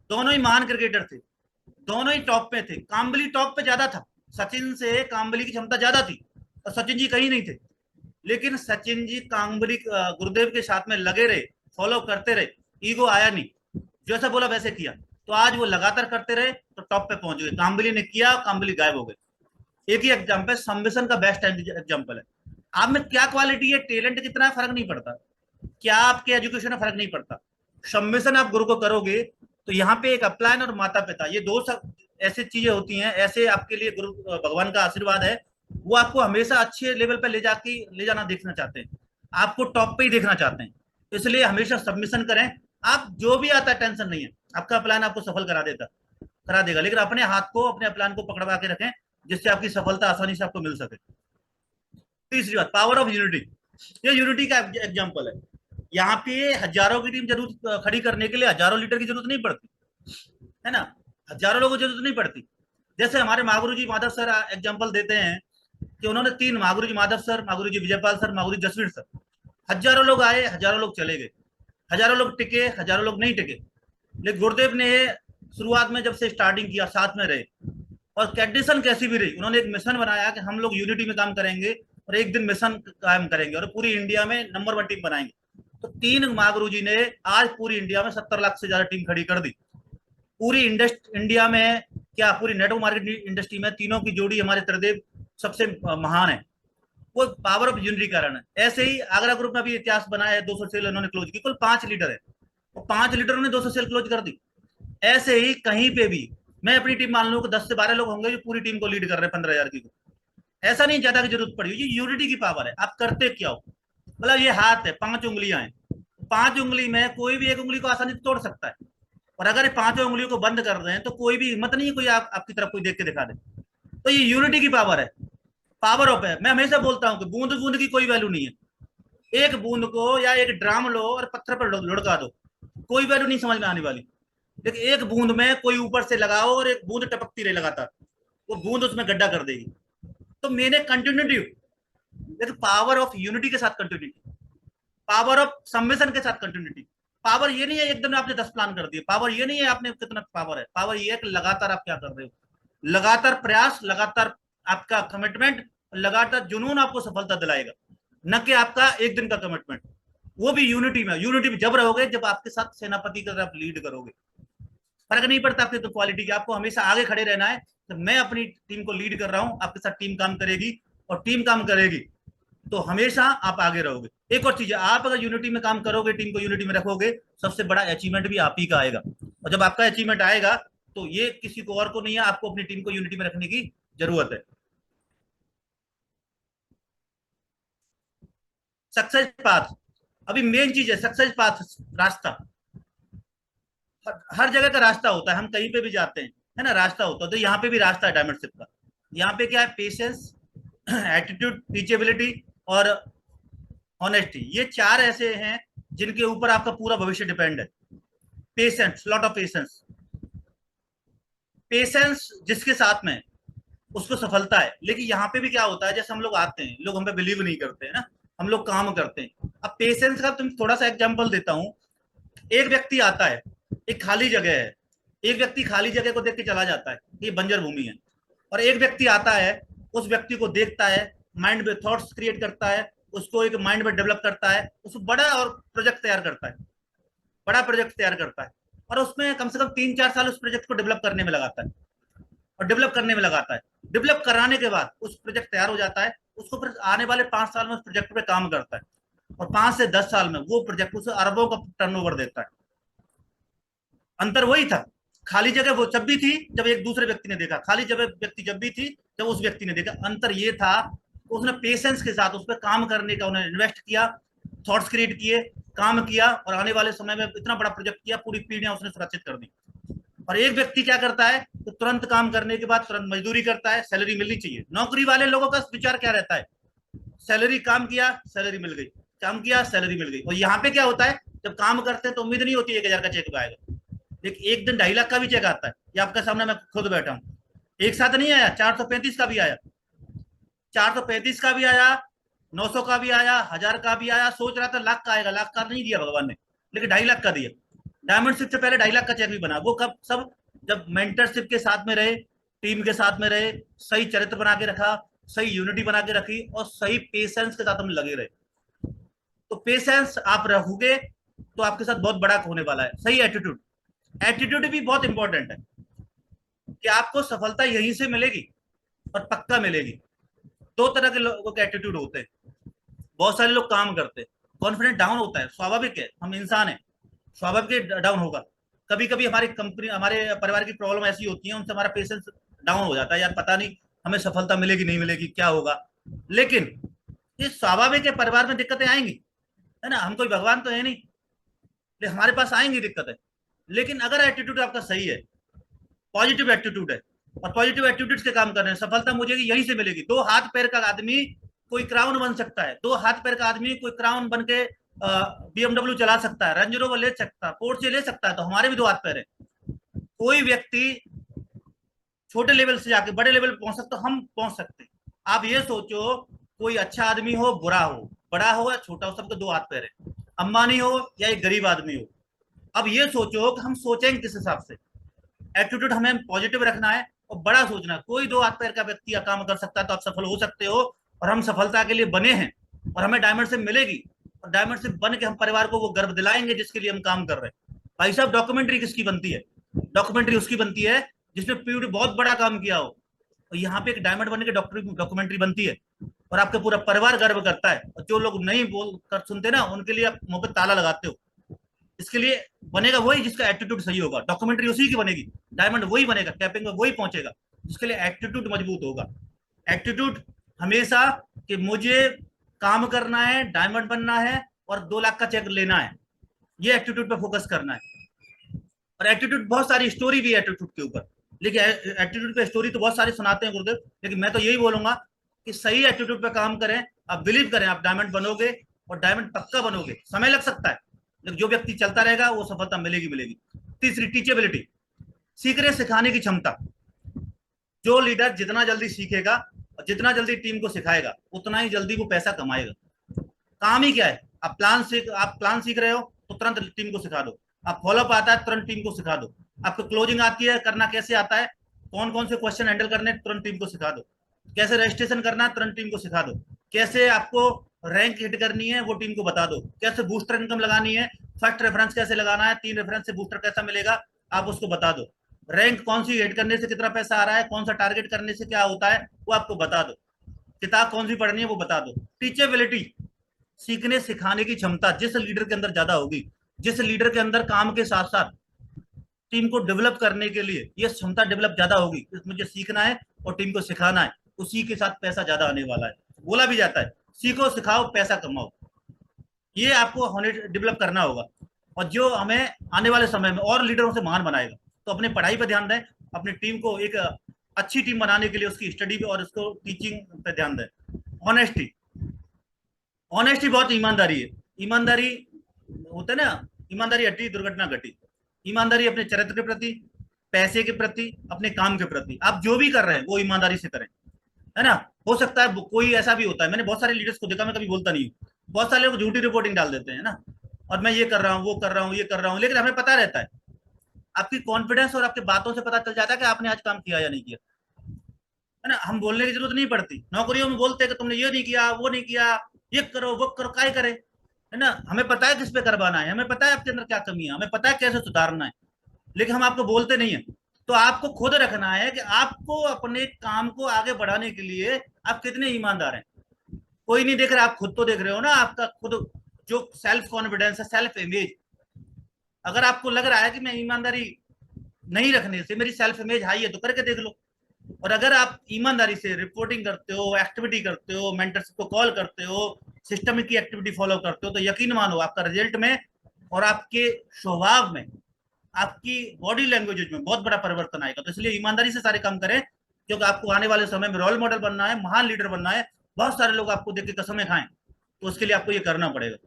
S2: दोनों ही महान क्रिकेटर थे, दोनों ही टॉप पे थे। काम्बली टॉप पे ज्यादा था, सचिन से काम्बली की क्षमता ज्यादा थी, और सचिन जी कहीं नहीं थे। लेकिन सचिन जी काम्बली गुरुदेव के साथ में लगे रहे, फॉलो करते रहे, ईगो आया नहीं, जैसा बोला वैसे किया। तो आज वो लगातार करते रहे तो टॉप पे पहुंच गए। काम्बली ने किया, काम्बली गायब हो गए। एक ही एग्जाम्पल, संबिसन का बेस्ट एग्जाम्पल है। आप में क्या क्वालिटी है, टैलेंट कितना है, फर्क नहीं पड़ता, क्या आपके एजुकेशन में फर्क नहीं पड़ता। सबमिशन आप गुरु को करोगे तो यहाँ पे एक अपलायन और माता पिता, ये दो सब ऐसी चीजें होती हैं, ऐसे आपके लिए गुरु भगवान का आशीर्वाद है। वो आपको हमेशा अच्छे लेवल पर ले जाना देखना चाहते हैं, आपको टॉप पे ही देखना चाहते हैं। इसलिए हमेशा सबमिशन करें। आप जो भी आता है टेंशन नहीं है, आपका प्लान आपको सफल करा देगा, लेकिन अपने हाथ को, अपने प्लान को पकड़वा के रखें, जिससे आपकी सफलता आसानी से आपको मिल सके। तीसरी बात, पावर ऑफ यूनिटी। ये यूनिटी का एग्जाम्पल है। यहाँ पे हजारों की टीम जरूरत खड़ी करने के लिए हजारों लीडर की जरूरत नहीं पड़ती, है ना, हजारों लोगों की जरूरत नहीं पड़ती। जैसे हमारे महागुरु जी माधव सर एग्जाम्पल देते हैं कि उन्होंने तीन, महागुरु जी माधव सर, महागुरु जी विजयपाल सर, महागुरु जी जसवीर सर, हजारों लोग आए, हजारों लोग चले गए, हजारों लोग टिके, हजारों लोग नहीं टिके। लेकिन गुरुदेव ने शुरुआत में जब से स्टार्टिंग किया, साथ में रहे, और कंडीशन कैसी भी रही, उन्होंने एक मिशन बनाया कि हम लोग यूनिटी में काम करेंगे और एक दिन मिशन कायम करेंगे और पूरी इंडिया में नंबर 1 टीम बनाएंगे। तो तीन महागुरु जी ने आज पूरी इंडिया में 70 लाख से ज्यादा टीम खड़ी कर दी। पूरी इंडिया में क्या, पूरी नेटवर्क मार्केट इंडस्ट्री में तीनों की जोड़ी हमारे त्रिदेव सबसे महान है। वो पावर ऑफ यूनिटी कारण है। ऐसे ही आगरा ग्रुप ने भी इतिहास बनाया है, 200 सेल उन्होंने क्लोज की, कुल 5 लीडर है, और 5 लीडरों ने 200 सेल क्लोज कर दी। ऐसे ही कहीं पे भी मैं अपनी टीम मान लूँ कि 10 से 12 लोग होंगे जो पूरी टीम को लीड कर रहे हैं 15,000 की। ऐसा नहीं ज्यादा की जरूरत पड़ी, ये यूनिटी की पावर है। आप करते क्या हो, मतलब ये हाथ है, 5 उंगलियां हैं, 5 उंगली में कोई भी एक उंगली को आसानी से तोड़ सकता है, और अगर ये 5 उंगलियों को बंद कर रहे हैं तो कोई भी हिम्मत नहीं है कोई आपकी तरफ कोई देख के दिखा दे। तो ये यूनिटी की पावर है, पावर ऑफ है। मैं हमेशा बोलता हूँ कि बूंद बूंद की कोई वैल्यू नहीं है। एक बूंद को या एक ड्राम लो और पत्थर पर लुढ़का दो, कोई वैल्यू नहीं समझ में आने वाली। लेकिन एक बूंद में कोई ऊपर से लगाओ और एक बूंद टपकती रहे लगातार, वो बूंद उसमें गड्ढा कर देगी। तो मैंने कंटिन्यूटी, लेकिन पावर ऑफ यूनिटी के साथ कंटिन्यूटी, पावर ऑफ सबमिशन के साथ कंटिन्यूटी। पावर ये नहीं है एकदम आपने 10 प्लान कर दिए, पावर ये नहीं है आपने कितना पावर है, पावर ये है कि लगातार आप क्या कर रहे हो, लगातार प्रयास, लगातार आपका कमिटमेंट, लगातार जुनून आपको सफलता दिलाएगा, न कि आपका एक दिन का कमिटमेंट। वो भी यूनिटी में, यूनिटी में जब रहोगे जब आपके साथ सेनापति का आप लीड करोगे। फर्क नहीं पड़ता आपकी तो क्वालिटी की, आपको हमेशा आगे खड़े रहना है। तो मैं अपनी टीम को लीड कर रहा हूं, आपके साथ टीम काम करेगी, और टीम काम करेगी तो हमेशा आप आगे रहोगे। एक और चीज है, आप अगर यूनिटी में काम करोगे, टीम को यूनिटी में रखोगे, सबसे बड़ा अचीवमेंट भी आप ही का आएगा। और जब आपका अचीवमेंट आएगा तो ये किसी को और को नहीं है, आपको अपनी टीम को यूनिटी में रखने की जरूरत है। सक्सेस पाथ, अभी मेन चीज है सक्सेस पाथ, रास्ता। हर जगह का रास्ता होता है, हम कहीं पे भी जाते हैं, है ना, रास्ता होता है। तो यहाँ पे भी रास्ता है डायमंडशिप का। यहाँ पे क्या है, पेशेंस, एटीट्यूड, टीचेबिलिटी और ऑनेस्टी, ये चार ऐसे हैं जिनके ऊपर आपका पूरा भविष्य डिपेंड है। Patience, lot of patience. Patience जिसके साथ में, उसको सफलता है। लेकिन यहाँ पे भी क्या होता है, जैसे हम लोग आते हैं, लोग हम पे बिलीव नहीं करते हैं ना, हम लोग काम करते हैं। अब पेशेंस का तुम थोड़ा सा एग्जांपल देता हूँ। एक व्यक्ति आता है, एक खाली जगह है, एक व्यक्ति खाली जगह को देख के चला जाता है, ये बंजर भूमि है। और एक व्यक्ति आता है, उस व्यक्ति को देखता है, माइंड में थॉट्स क्रिएट करता है, उसको एक माइंड में डेवलप करता है, उसको बड़ा और प्रोजेक्ट तैयार करता है, बड़ा प्रोजेक्ट तैयार करता है। और उसमें कम से कम 3-4 साल उस प्रोजेक्ट को डेवलप करने में लगाता है, और डेवलप करने में लगाता है। डेवलप कराने के बाद उस प्रोजेक्ट तैयार हो जाता है, उसको फिर आने वाले 5 साल में उस प्रोजेक्ट पे काम करता है, और 5 से 10 साल में वो प्रोजेक्ट उसे अरबों का टर्नओवर देता है। अंतर वही था, खाली जगह वो जब भी थी जब एक दूसरे व्यक्ति ने देखा, खाली जगह व्यक्ति जब भी थी जब उस व्यक्ति ने देखा। अंतर ये था, उसने पेशेंस के साथ उस पर काम करने का उन्होंने इन्वेस्ट किया, थॉट्स क्रिएट किए, काम किया, और आने वाले समय में इतना बड़ा प्रोजेक्ट किया, पूरी पीढ़ियां उसने सुरक्षित कर दी। और एक व्यक्ति क्या करता है, तो तुरंत काम करने के बाद तुरंत मजदूरी करता है, सैलरी मिलनी चाहिए। नौकरी वाले लोगों का विचार क्या रहता है, सैलरी, काम किया सैलरी मिल गई, काम किया सैलरी मिल गई। और यहाँ पे क्या होता है, जब काम करते हैं तो उम्मीद नहीं होती 1,000 का चेक आएगा, लेकिन एक दिन 2.5 लाख का भी चेक आता है। ये आपके सामने मैं खुद बैठा हूँ, एक साथ नहीं आया, 435 का भी आया, 435 का भी आया, 900 का भी आया, 1000 का भी आया। सोच रहा था लाख का आएगा, लाख का नहीं दिया भगवान ने, लेकिन 2.5 लाख का दिया। डायमंडशिप से पहले 2.5 लाख का चेक भी बना, वो कब, सब जब मेंटरशिप के साथ में रहे, टीम के साथ में रहे, सही चरित्र बना के रखा, सही यूनिटी बना के रखी, और सही पेशेंस के साथ हम लगे रहे। तो पेशेंस आप रखोगे तो आपके साथ बहुत बड़ा होने वाला है। सही एटीट्यूड, एटीट्यूड भी बहुत इंपॉर्टेंट है, कि आपको सफलता यहीं से मिलेगी और पक्का मिलेगी। दो तरह के लोगों के एटीट्यूड होते हैं। बहुत सारे लोग काम करते हैं, कॉन्फिडेंस डाउन होता है, स्वाभाविक है, हम इंसान हैं, स्वाभाविक डाउन होगा। कभी कभी हमारी कंपनी, हमारे परिवार की प्रॉब्लम ऐसी होती है, उनसे हमारा पेशेंस डाउन हो जाता है, यार पता नहीं हमें सफलता मिलेगी नहीं मिलेगी, क्या होगा। लेकिन ये स्वाभाविक है, परिवार में दिक्कतें आएंगी, है ना, हम कोई भगवान तो है नहीं, लेकिन हमारे पास आएंगी दिक्कतें। लेकिन अगर एटीट्यूड आपका सही है, पॉजिटिव एटीट्यूड है, और पॉजिटिव एटीट्यूड से काम कर रहे हैं, सफलता मुझे यहीं से मिलेगी। दो हाथ पैर का आदमी कोई क्राउन बन सकता है, दो हाथ पैर का आदमी कोई क्राउन बन के BMW चला सकता है, रेंज रोवर ले सकता है, पोर्चे ले सकता है, तो हमारे भी दो हाथ पैर है। कोई व्यक्ति छोटे लेवल से जाके बड़े लेवल पहुंच सकता, हम पहुंच सकते हैं। आप ये सोचो, कोई अच्छा आदमी हो, बुरा हो, बड़ा हो या छोटा हो, सबके दो हाथ पैर है। अंबानी हो या एक गरीब आदमी हो, अब ये सोचो कि हम सोचेंगे किस हिसाब से। एटीट्यूड हमें पॉजिटिव रखना है और बड़ा सोचना है। कोई दो हाथ पैर का व्यक्ति या काम कर सकता है, तो आप सफल हो सकते हो, और हम सफलता के लिए बने हैं, और हमें डायमंड से मिलेगी, और डायमंड से बन के हम परिवार को वो गर्व दिलाएंगे जिसके लिए हम काम कर रहे हैं। भाई साहब, डॉक्यूमेंट्री किसकी बनती है, डॉक्यूमेंट्री उसकी बनती है जिसने पीढ़ी बहुत बड़ा काम किया हो। और यहाँ पे एक डायमंड बनने की डॉक्यूमेंट्री बनती है, और आपका पूरा परिवार गर्व करता है। और जो लोग नहीं बोल कर सुनते ना, उनके लिए आप मुंह पे ताला लगाते हो। इसके लिए बनेगा वही जिसका एटीट्यूड सही होगा, डॉक्यूमेंट्री उसी की बनेगी, डायमंड वही बनेगा, कैपिंग में वही पहुंचेगा जिसके लिए एटीट्यूड मजबूत होगा। एटीट्यूड हमेशा कि मुझे काम करना है, डायमंड बनना है, और 2 लाख का चेक लेना है, ये एटीट्यूड पे फोकस करना है। और एटीट्यूड, बहुत सारी स्टोरी भी है एटीट्यूड के ऊपर, लेकिन एटीट्यूड पे स्टोरी तो बहुत सारी सुनाते हैं गुरुदेव, लेकिन मैं तो यही बोलूंगा कि सही एटीट्यूड पे काम करें, आप बिलीव करें, आप डायमंड बनोगे, और डायमंड पक्का बनोगे। समय लग सकता है, लेकिन जो व्यक्ति चलता रहेगा वो सफलता मिलेगी मिलेगी। तीसरी, टीचेबिलिटी, सीखने सिखाने की क्षमता। जो लीडर जितना जल्दी सीखेगा और जितना जल्दी टीम को सिखाएगा, उतना ही जल्दी वो पैसा कमाएगा। काम ही क्या है, आप प्लान सीख रहे हो तो तुरंत टीम को सिखा दो, आप फॉलोअप आता है तुरंत टीम को सिखा दो, आपको क्लोजिंग आती है, करना कैसे आता है, कौन कौन से क्वेश्चन हैंडल करने, तुरंत टीम को सिखा दो, कैसे रजिस्ट्रेशन करना है तुरंत टीम को सिखा दो, कैसे आपको रैंक हिट करनी है वो टीम को बता दो, कैसे बूस्टर इनकम लगानी है, फर्स्ट रेफरेंस कैसे लगाना है, 3 रेफरेंस से बूस्टर कैसा मिलेगा, आप उसको बता दो, रैंक कौन सी हिट करने से कितना पैसा आ रहा है, कौन सा टारगेट करने से क्या होता है वो आपको बता दो, किताब कौन सी पढ़नी है वो बता दो। टीचेबिलिटी, सीखने सिखाने की क्षमता जिस लीडर के अंदर ज्यादा होगी, जिस लीडर के अंदर काम के साथ साथ टीम को डेवलप करने के लिए ये क्षमता डेवलप ज्यादा होगी, मुझे सीखना है और टीम को सिखाना है, उसी के साथ पैसा ज्यादा आने वाला है। बोला भी जाता है, सीखो सिखाओ पैसा कमाओ, ये आपको होने डेवलप करना होगा, और जो हमें आने वाले समय में और लीडरों से महान बनाएगा। तो अपनी पढ़ाई पर ध्यान दें, अपनी टीम को एक अच्छी टीम बनाने के लिए उसकी स्टडी पे और उसको टीचिंग पे ध्यान दें। ऑनेस्टी, ऑनेस्टी बहुत ईमानदारी है। ईमानदारी होता है ना, ईमानदारी हटी दुर्घटना घटी। ईमानदारी अपने चरित्र के प्रति, पैसे के प्रति, अपने काम के प्रति, आप जो भी कर रहे हैं वो ईमानदारी से करें, है ना। हो सकता है कोई ऐसा भी होता है, मैंने बहुत सारे लीडर्स को देखा, मैं कभी बोलता नहीं हूँ, बहुत सारे लोग झूठी रिपोर्टिंग डाल देते हैं ना, और मैं ये कर रहा हूँ, वो कर रहा हूँ, ये कर रहा हूँ, लेकिन हमें पता रहता है, आपकी कॉन्फिडेंस और आपकी बातों से पता चल जाता है कि आपने आज काम किया या नहीं किया, है ना। हम बोलने की जरूरत नहीं पड़ती, नौकरियों में बोलते हैं कि तुमने ये नहीं किया, वो नहीं किया, ये करो वो करो, काय करे, है ना। हमें पता है किस पे करवाना है, हमें पता है आपके अंदर क्या कमी है, हमें पता है कैसे सुधारना है, लेकिन हम आपको बोलते नहीं है। तो आपको खुद रखना है कि आपको अपने काम को आगे बढ़ाने के लिए आप कितने ईमानदार हैं। कोई नहीं देख रहा, आप खुद तो देख रहे हो ना, आपका खुद जो सेल्फ कॉन्फिडेंस है, सेल्फ इमेज, अगर आपको लग रहा है कि मैं ईमानदारी नहीं रखने से मेरी सेल्फ इमेज हाई है, तो करके देख लो। और अगर आप ईमानदारी से रिपोर्टिंग करते हो, एक्टिविटी करते हो, मेंटरशिप को कॉल करते हो, सिस्टम की एक्टिविटी फॉलो करते हो, तो यकीन मानो आपका रिजल्ट में और आपके स्वभाव में, आपकी बॉडी लैंग्वेज में बहुत बड़ा परिवर्तन आएगा। तो इसलिए ईमानदारी से सारे काम करें, क्योंकि आपको आने वाले समय में रोल मॉडल बनना है, महान लीडर बनना है। बहुत सारे लोग आपको देख के कसमें खाएं, तो उसके लिए आपको ये करना पड़ेगा।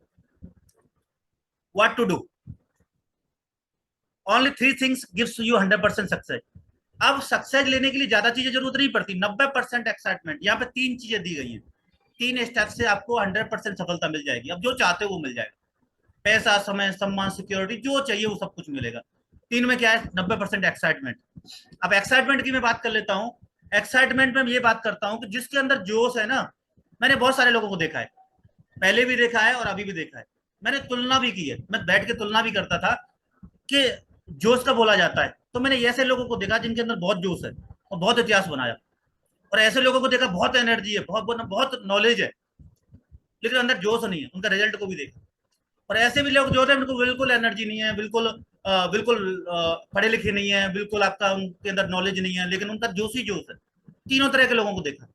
S2: What to do, only 3 things gives you 100% success. अब सक्सेस लेने के लिए ज्यादा चीजें जरूरत नहीं पड़ती, 90% एक्साइटमेंट। यहाँ पे 3 चीजें दी गई हैं, 3 स्टेप से आपको 100% सफलता मिल जाएगी। अब जो चाहते हो वो मिल जाएगा, पैसा, समय, सम्मान, सिक्योरिटी, जो चाहिए वो सब कुछ मिलेगा। 3 में क्या है, 90% एक्साइटमेंट। अब एक्साइटमेंट की मैं बात कर लेता हूँ। एक्साइटमेंट में ये बात करता हूँ कि जिसके अंदर जोश है ना, मैंने बहुत सारे लोगों को देखा है, पहले भी देखा है और अभी भी देखा है, मैंने तुलना भी की है, मैं बैठ के तुलना भी करता था कि जोश का बोला जाता है, तो मैंने ऐसे लोगों को देखा जिनके अंदर बहुत जोश है और बहुत इतिहास बनाया, और ऐसे लोगों को देखा बहुत एनर्जी है, बहुत बहुत नॉलेज है, लेकिन अंदर जोश नहीं है, उनका रिजल्ट को भी देखा। और ऐसे भी लोग जो है उनको बिल्कुल एनर्जी नहीं है, बिल्कुल बिल्कुल पढ़े लिखे नहीं है, बिल्कुल आपका उनके अंदर नॉलेज नहीं है, लेकिन उनका जोश ही जोश है। तीनों तरह के लोगों को देखा,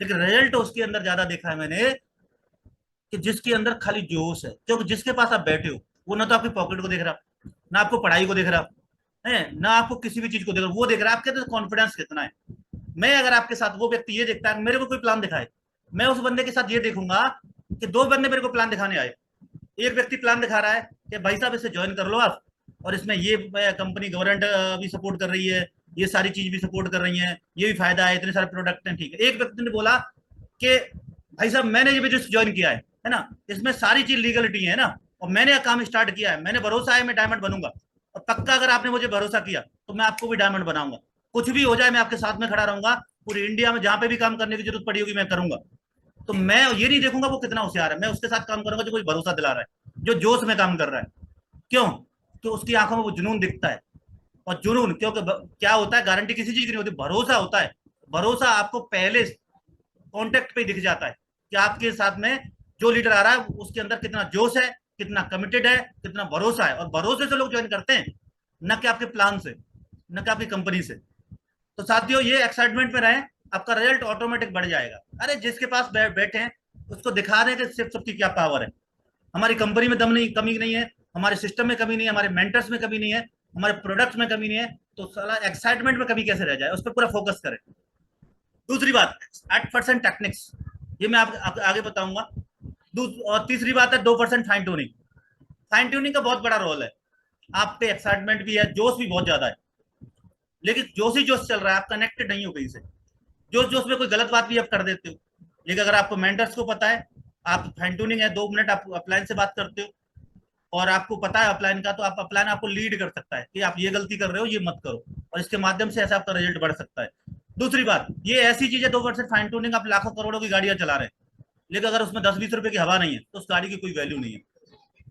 S2: लेकिन रिजल्ट उसके अंदर ज्यादा देखा है मैंने कि जिसके अंदर खाली जोश है। क्योंकि जिसके पास आप बैठे हो वो ना तो आपकी पॉकेट को देख रहा, ना आपको पढ़ाई को देख रहा है, ना आपको किसी भी चीज को देख रहा, वो देख रहा है आपके अंदर कॉन्फिडेंस कितना है। मैं अगर आपके साथ, वो व्यक्ति ये देखता है मेरे को कोई प्लान दिखाए, मैं उस बंदे के साथ ये देखूंगा कि 2 बंदे मेरे को प्लान दिखाने आए। एक व्यक्ति प्लान दिखा रहा है कि भाई साहब इसे ज्वाइन कर लो आप, और इसमें ये कंपनी गवर्नमेंट भी सपोर्ट कर रही है, ये सारी चीज भी सपोर्ट कर रही है, ये भी फायदा है, इतने सारे प्रोडक्ट हैं, ठीक है। एक व्यक्ति ने बोला कि भाई साहब मैंने ये बिजनेस ज्वाइन किया है ना, इसमें सारी चीज लीगलिटी है ना, और मैंने काम स्टार्ट किया है, मैंने भरोसा है मैं डायमंड बनूंगा, और पक्का अगर आपने मुझे भरोसा किया तो मैं आपको भी डायमंड बनाऊंगा, कुछ भी हो जाए मैं आपके साथ में खड़ा रहूंगा, पूरी इंडिया में जहां पे भी काम करने की जरूरत पड़ी होगी मैं करूंगा। तो मैं ये नहीं देखूंगा वो कितना होशियार है, मैं उसके साथ काम करूंगा जो मुझे भरोसा दिला रहा है, जो जोश में काम कर रहा है। क्यों? तो उसकी आंखों में वो जुनून दिखता है। और जुनून क्योंकि क्या होता है, गारंटी किसी चीज की नहीं होती, भरोसा होता है। भरोसा आपको पहले कॉन्टेक्ट पे दिख जाता है कि आपके साथ में जो लीडर आ रहा है उसके अंदर कितना जोश है, कितना कमिटेड है, कितना भरोसा है। और भरोसे से लोग ज्वाइन करते हैं, न कि आपके प्लान से, न कि आपकी कंपनी से। तो साथियों ये एक्साइटमेंट में रहें, आपका रिजल्ट ऑटोमेटिक बढ़ जाएगा। अरे जिसके पास बैठे हैं उसको दिखा दें कि सिर्फ सबकी क्या पावर है। हमारी कंपनी में दम नहीं, कमी नहीं है, हमारे सिस्टम में कमी नहीं है, हमारे मेंटर्स में कमी नहीं है, हमारे प्रोडक्ट्स में कमी नहीं है, तो साला एक्साइटमेंट में कमी कैसे रह जाए, उस पर पूरा फोकस करें। दूसरी बात, 8% टेक्निक्स, ये मैं आप आगे बताऊंगा। और तीसरी बात है 2% फाइन ट्यूनिंग। फाइन ट्यूनिंग का बहुत बड़ा रोल है, आप पे एक्साइटमेंट भी है, जोश भी बहुत ज्यादा है, लेकिन जोश ही जोश चल रहा है, आप कनेक्टेड नहीं हो कहीं से, जोश जोश में कोई गलत बात भी आप कर देते हो। लेकिन अगर आपको मेंटर्स को पता है, आप फाइन ट्यूनिंग है, 2 मिनट आप अपलाइन से बात करते हो और आपको पता है अपलाइन का, तो आप अपलाइन आपको लीड कर सकता है कि आप ये गलती कर रहे हो, ये मत करो, और इसके माध्यम से ऐसा आपका रिजल्ट बढ़ सकता है। दूसरी बात, ये ऐसी चीज है 2% फाइन ट्यूनिंग, आप लाखों करोड़ों की गाड़ियां चला रहे हैं, लेकिन अगर उसमें 10-20 रुपए की हवा नहीं है तो उस गाड़ी की कोई वैल्यू नहीं है।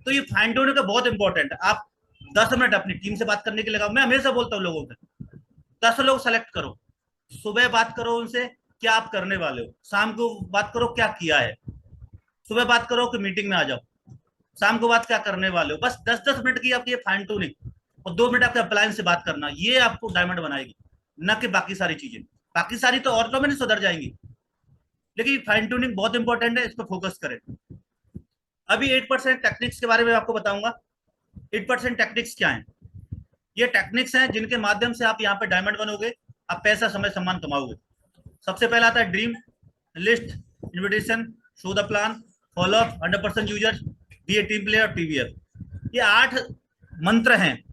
S2: तो ये फाइन ट्यूनिंग का बहुत इंपॉर्टेंट है। आप 10 मिनट अपनी टीम से बात करने के लिए लगाओ। मैं हमेशा बोलता हूँ लोगों से, 10 लोग सेलेक्ट करो, सुबह बात करो उनसे क्या आप करने वाले हो, शाम को बात करो क्या किया है, सुबह बात करो कि मीटिंग में आ जाओ, शाम को बात क्या करने वाले हो। बस 10-10 मिनट की आपकी फाइन ट्यूनिंग और 2 मिनट आपके अप्लायंस से बात करना, ये आपको डायमंड बनाएगी, न कि बाकी सारी चीजें। बाकी सारी तो ऑटोमेटिक सुधर जाएंगी, लेकिन फाइन ट्यूनिंग बहुत इंपॉर्टेंट है, इस पर फोकस करें। अभी 8% टेक्निक्स के बारे में आपको बताऊंगा। 8% टेक्निक्स क्या है? ये टेक्निक्स हैं जिनके माध्यम से आप यहाँ पे डायमंड बनोगे, आप पैसा, समय, सम्मान कमाओगे। सबसे पहला आता है dream, list, invitation, show the plan, follow up, 100% user, be a team player, TVF. ये 8 मंत्र हैं,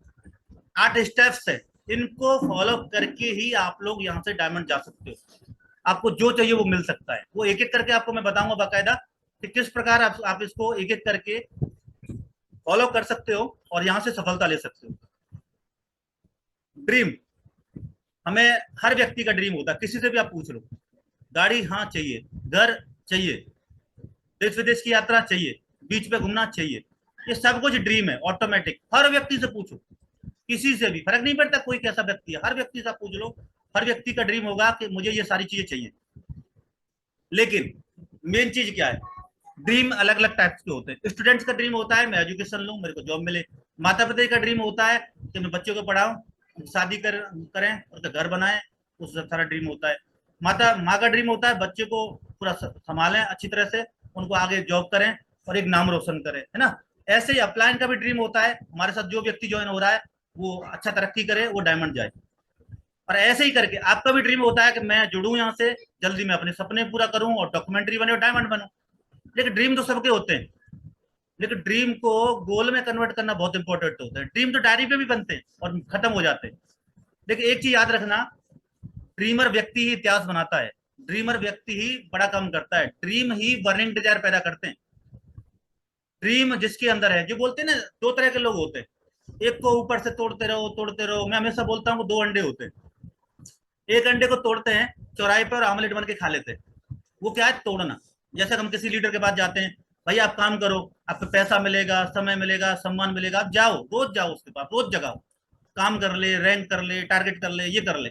S2: 8 स्टेप्स है। इनको फॉलो करके ही आप लोग यहाँ से डायमंड जा सकते हो। आपको जो चाहिए वो मिल सकता है। वो एक एक करके आपको मैं बताऊंगा बाकायदा कि किस प्रकार आप इसको एक एक करके फॉलो कर सकते हो और यहाँ से सफलता ले सकते हो। ड्रीम, हमें हर व्यक्ति का ड्रीम होता है, किसी से भी आप पूछ लो। गाड़ी हाँ चाहिए, घर चाहिए, देश विदेश की यात्रा चाहिए, बीच पे घूमना चाहिए, ये सब कुछ ड्रीम है ऑटोमेटिक। हर व्यक्ति से पूछो, किसी से भी फर्क नहीं पड़ता कोई कैसा व्यक्ति है, हर व्यक्ति से पूछ लो, हर व्यक्ति का ड्रीम होगा कि मुझे ये सारी चीजें चाहिए। लेकिन मेन चीज क्या है, ड्रीम अलग अलग टाइप्स के होते हैं। स्टूडेंट्स का ड्रीम होता है मैं एजुकेशन लूं, मेरे को जॉब मिले। माता पिता का ड्रीम होता है कि मैं बच्चों को पढ़ाऊं, शादी करें और घर बनाएं, उसका सारा ड्रीम होता है। माँ का ड्रीम होता है बच्चे को पूरा संभालें अच्छी तरह से, उनको आगे जॉब करें और एक नाम रोशन करें, है ना। ऐसे ही अपलाइन का भी ड्रीम होता है, हमारे साथ जो व्यक्ति ज्वाइन हो रहा है वो अच्छा तरक्की करे, वो डायमंड जाए। और ऐसे ही करके आपका भी ड्रीम होता है कि मैं जुड़ूं यहाँ से, जल्दी मैं अपने सपने पूरा करूं और डॉक्यूमेंट्री बने और डायमंड बनूं। लेकिन ड्रीम तो सबके होते हैं, लेकिन ड्रीम को गोल में कन्वर्ट करना बहुत इंपॉर्टेंट होता है। ड्रीम तो डायरी पे भी बनते हैं और खत्म हो जाते हैं। लेकिन एक चीज याद रखना, ड्रीमर व्यक्ति ही इतिहास बनाता है, ड्रीमर व्यक्ति ही बड़ा काम करता है, ड्रीम ही बर्निंग डिजायर पैदा करते हैं। ड्रीम जिसके अंदर है, जो बोलते हैं ना, 2 तरह के लोग होते हैं, एक को ऊपर से तोड़ते रहो तोड़ते रहो। मैं हमेशा बोलता हूँ 2 अंडे होते हैं, एक अंडे को तोड़ते हैं चौराहे पर आमलेट बन के खा लेते हैं। वो क्या है, तोड़ना। जैसे हम किसी लीडर के पास जाते हैं, भाई आप काम करो, आपको पैसा मिलेगा, समय मिलेगा, सम्मान मिलेगा, आप जाओ, रोज जाओ उसके पास, रोज जगाओ, काम कर ले, रैंक कर ले, टारगेट कर ले, ये कर ले,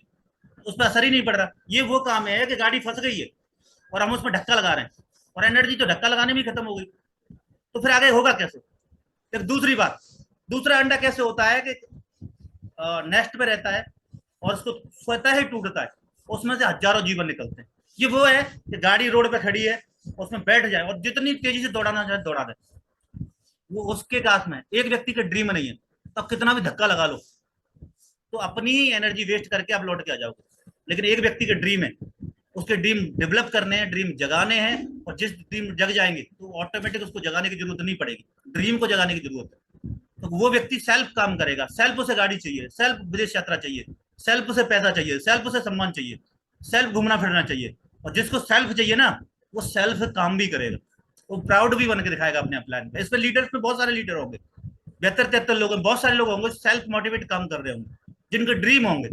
S2: उस पर असर ही नहीं पड़ रहा। ये वो काम है कि गाड़ी फंस गई है और हम उसमें धक्का लगा रहे हैं, और एनर्जी तो धक्का लगाने में खत्म हो गई, तो फिर आगे होगा कैसे। एक दूसरी बात, दूसरा अंडा कैसे होता है कि नेस्ट पे रहता है और उसको स्वतः ही टूटता है, उसमें से हजारों जीवन निकलते हैं। ये वो है कि गाड़ी रोड पे खड़ी है, उसमें बैठ जाए और जितनी तेजी से दौड़ाना चाहे दौड़ा दे, वो उसके कास में। एक व्यक्ति का ड्रीम नहीं है, तब कितना भी धक्का लगा लो तो अपनी ही एनर्जी वेस्ट करके आप लौट के आ जाओगे। लेकिन एक व्यक्ति का ड्रीम है, उसके ड्रीम डेवलप करने हैं, ड्रीम जगाने हैं, और जिस ड्रीम जग जाएंगे तो ऑटोमेटिक उसको जगाने की जरूरत नहीं पड़ेगी, ड्रीम को जगाने की जरूरत है। तो वो व्यक्ति सेल्फ काम करेगा, सेल्फ उसे गाड़ी चाहिए, सेल्फ विदेश यात्रा चाहिए, सेल्फ उसे पैसा चाहिए, सेल्फ उसे सम्मान चाहिए, सेल्फ घूमना फिरना चाहिए। और जिसको सेल्फ चाहिए ना, वो सेल्फ काम भी करेगा, वो प्राउड भी बन के दिखाएगा अपने प्लान पे। इस पर लीडर्स में बहुत सारे लीडर होंगे, 72-73 लोग, बहुत सारे लोग होंगे सेल्फ मोटिवेट काम कर रहे होंगे, जिनके ड्रीम होंगे।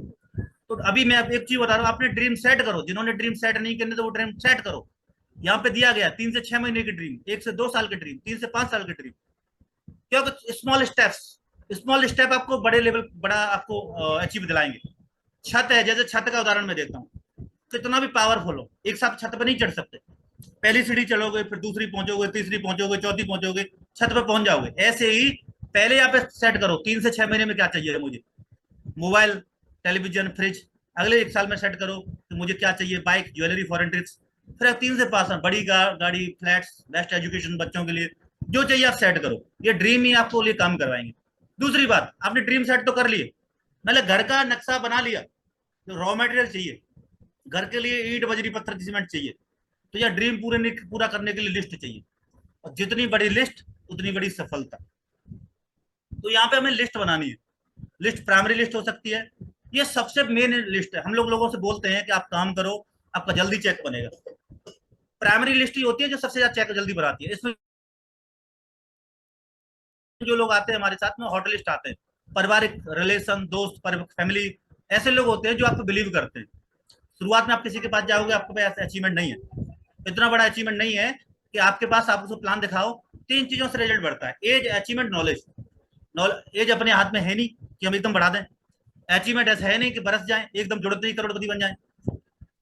S2: तो अभी मैं एक चीज बता रहा हूँ, अपने ड्रीम सेट करो। जिन्होंने ड्रीम सेट नहीं करने तो वो ड्रीम सेट करो। यहाँ पे दिया गया 3 से 6 महीने की ड्रीम, 1 से 2 साल की ड्रीम, 3 से 5 साल की ड्रीम। क्योंकि स्मॉल स्टेप्स, स्मॉल स्टेप आपको बड़े लेवल, बड़ा आपको अचीव दिलाएंगे। छत है, जैसे छत का उदाहरण मैं देता हूँ, कितना भी पावरफुल हो, एक साथ छत पर नहीं चढ़ सकते। पहली सीढ़ी चढ़ोगे, फिर दूसरी पहुंचोगे, तीसरी पहुंचोगे, चौथी पहुंचोगे, छत पर पहुंच जाओगे। ऐसे ही पहले यहाँ पे सेट करो 3 से 6 महीने में क्या चाहिए मुझे, मोबाइल, टेलीविजन, फ्रिज। अगले 1 साल में सेट करो कि मुझे क्या चाहिए, बाइक, ज्वेलरी, फॉरेन ट्रिप्स। फिर 3 से 5 साल बड़ी गाड़ी, फ्लैट्स, बेस्ट एजुकेशन बच्चों के लिए, जो चाहिए आप सेट करो। ये ड्रीम ही आपको लिए काम करवाएंगे। दूसरी बात, आपने ड्रीम सेट तो कर लिए, मतलब घर का नक्शा बना लिया, जो रॉ मटेरियल चाहिए घर के लिए, ईंट, बजरी, पत्थर, सीमेंट चाहिए, तो यह ड्रीम पूरा करने के लिए लिस्ट चाहिए, और जितनी बड़ी लिस्ट उतनी बड़ी सफलता। तो यहाँ पे हमें लिस्ट बनानी है। लिस्ट प्राइमरी लिस्ट हो सकती है, ये सबसे मेन लिस्ट है। हम लोगों से बोलते हैं कि आप काम करो, आपका जल्दी चेक बनेगा। प्राइमरी लिस्ट ही होती है जो सबसे ज्यादा चेक जल्दी बनाती है। इसमें जो लोग आते हैं हमारे साथ में, हॉट लिस्ट आते हैं, पारिवारिक रिलेशन, दोस्त, फैमिली, ऐसे लोग होते हैं जो आपको बिलीव करते हैं। शुरुआत में आप किसी के पास जाओगे, आपके पास अचीवमेंट नहीं है, इतना बड़ा अचीवमेंट नहीं है कि आपके पास, आप उसको प्लान दिखाओ, 3 चीजों से रिजल्ट बढ़ता है, एज, अचीवमेंट, नॉलेज। एज अपने हाथ में है नहीं कि हम एकदम बढ़ा दें, अचीवमेंट ऐसा है नहीं कि बरस जाए एकदम जुड़ते ही करोड़पति बन जाए।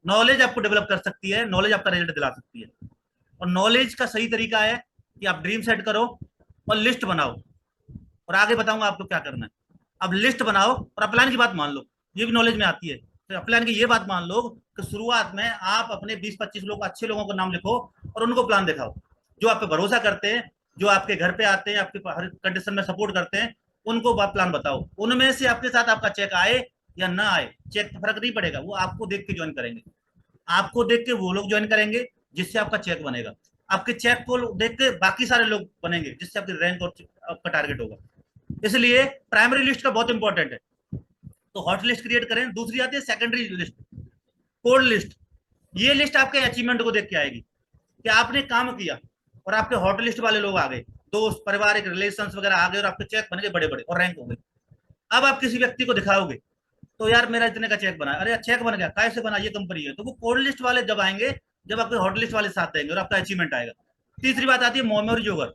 S2: नॉलेज आपको डेवलप कर सकती है, नॉलेज आपका रिजल्ट दिला सकती है। और नॉलेज का सही तरीका है कि आप ड्रीम सेट करो और लिस्ट बनाओ, और आगे बताऊंगा आपको क्या करना है। अब लिस्ट बनाओ और अपलाइन की बात मान लो, ये भी नॉलेज में आती है। तो अपलाइन की ये बात मान लो कि शुरुआत में आप अपने 20-25 लोग, अच्छे लोगों का नाम लिखो और उनको प्लान दिखाओ, जो आप पे भरोसा करते हैं, जो आपके घर पे आते हैं, आपके हर कंडीशन में सपोर्ट करते हैं, उनको बात प्लान बताओ। उनमें से आपके साथ आपका चेक आए या ना आए, चेक फर्क नहीं पड़ेगा, वो आपको देख के ज्वाइन करेंगे। आपको देख के वो लोग ज्वाइन करेंगे जिससे आपका चेक बनेगा। आपके चेक को देख के बाकी सारे लोग बनेंगे जिससे आपकी रैंक और आपका टारगेट होगा। इसलिए प्राइमरी लिस्ट का बहुत इंपॉर्टेंट है। तो हॉट लिस्ट क्रिएट करें। दूसरी आती है सेकेंडरी लिस्ट, कोल्ड लिस्ट। ये लिस्ट आपके अचीवमेंट को देख के आएगी कि आपने काम किया और आपके हॉट लिस्ट वाले लोग आ गए, दोस्त पारिवारिक रिलेशन वगैरह आ गए और आपके चेक बन गए बड़े बड़े और रैंक हो गए। अब आप किसी व्यक्ति को दिखाओगे तो यार मेरा इतने का चेक बना, अरे चेक बन गया, कैसे बना, ये कंपनी है। तो वो कोल्ड लिस्ट वाले जब आएंगे, जब आपके हॉट लिस्ट वाले साथ आएंगे और आपका अचीवमेंट आएगा। तीसरी बात आती है मेमोरी जोगर।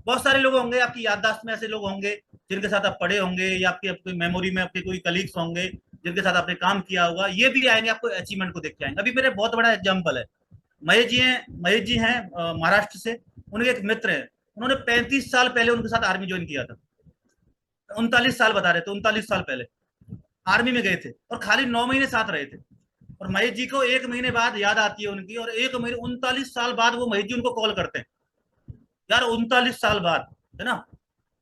S2: बहुत सारे लोग होंगे आपकी याददाश्त में, ऐसे लोग होंगे जिनके साथ आप पढ़े होंगे या आपकी आपकी मेमोरी में आपके कोई कलीग्स होंगे जिनके साथ आपने काम किया होगा, ये भी आएंगे आपको अचीवमेंट को देख के आएंगे। अभी मेरे बहुत बड़ा एग्जाम्पल है, महेश जी हैं महाराष्ट्र से। उनके एक मित्र हैं, उन्होंने 35 साल पहले उनके साथ आर्मी ज्वाइन किया था। 39 साल बता रहे थे, 39 साल पहले आर्मी में गए थे और खाली 9 महीने साथ रहे थे। और महेश जी को 1 महीने बाद याद आती है उनकी, और 1 महीने 39 साल बाद वो महेश जी उनको कॉल करते हैं, यार 39 साल बाद, है ना।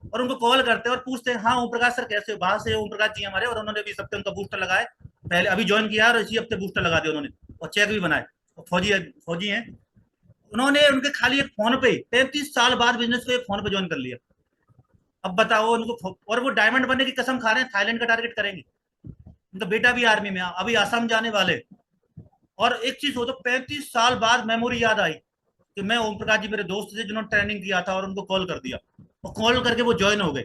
S2: और उनको कॉल करते हैं और पूछते हैं, हाँ ओम प्रकाश सर कैसे हो। बाहर से ओम प्रकाश जी हमारे, और उन्होंने भी इस हफ्ते उनका बूस्टर लगाए, पहले अभी ज्वाइन किया और इसी हफ्ते बूस्टर लगा दिया उन्होंने, और चेक भी बनाए। और फौजी हैं। उन्होंने उनके खाली एक फोन पे 35 साल बाद बिजनेस को एक फोन पे ज्वाइन कर लिया। अब बताओ उनको, और वो डायमंड बनने की कसम खा रहे हैं, थाईलैंड का टारगेट करेंगे। उनका बेटा भी आर्मी में, अभी आसाम जाने वाले। और एक चीज हो, तो 35 साल बाद मेमोरी याद आई कि मैं ओम प्रकाश जी मेरे दोस्त थे जिन्होंने ट्रेनिंग किया था, और उनको कॉल कर दिया और कॉल करके वो ज्वाइन हो गए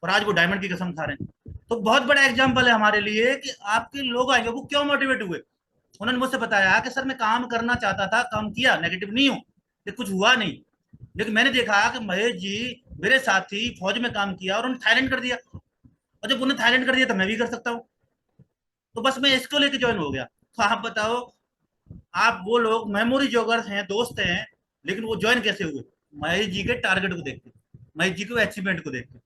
S2: और आज वो डायमंड की कसम खा रहे हैं। तो बहुत बड़ा एग्जाम्पल है हमारे लिए कि आपके लोग आएंगे, वो क्यों मोटिवेट हुए। उन्होंने मुझसे बताया कि सर मैं काम करना चाहता था, काम किया, नेगेटिव नहीं हूँ कि कुछ हुआ नहीं, लेकिन मैंने देखा कि महेश जी मेरे साथी फौज में काम किया और उन्होंने थाईलैंड कर दिया, और जब उन्हें थाईलैंड कर दिया तो मैं भी कर सकता हूँ। तो बस मैं इसको लेके ज्वाइन हो गया। तो आप बताओ, आप वो लोग मेमोरी जोगर्स हैं, दोस्त हैं, लेकिन वो ज्वाइन कैसे हुए? महेश जी के टारगेट को देख के, महेश जी के अचीवमेंट को देख के।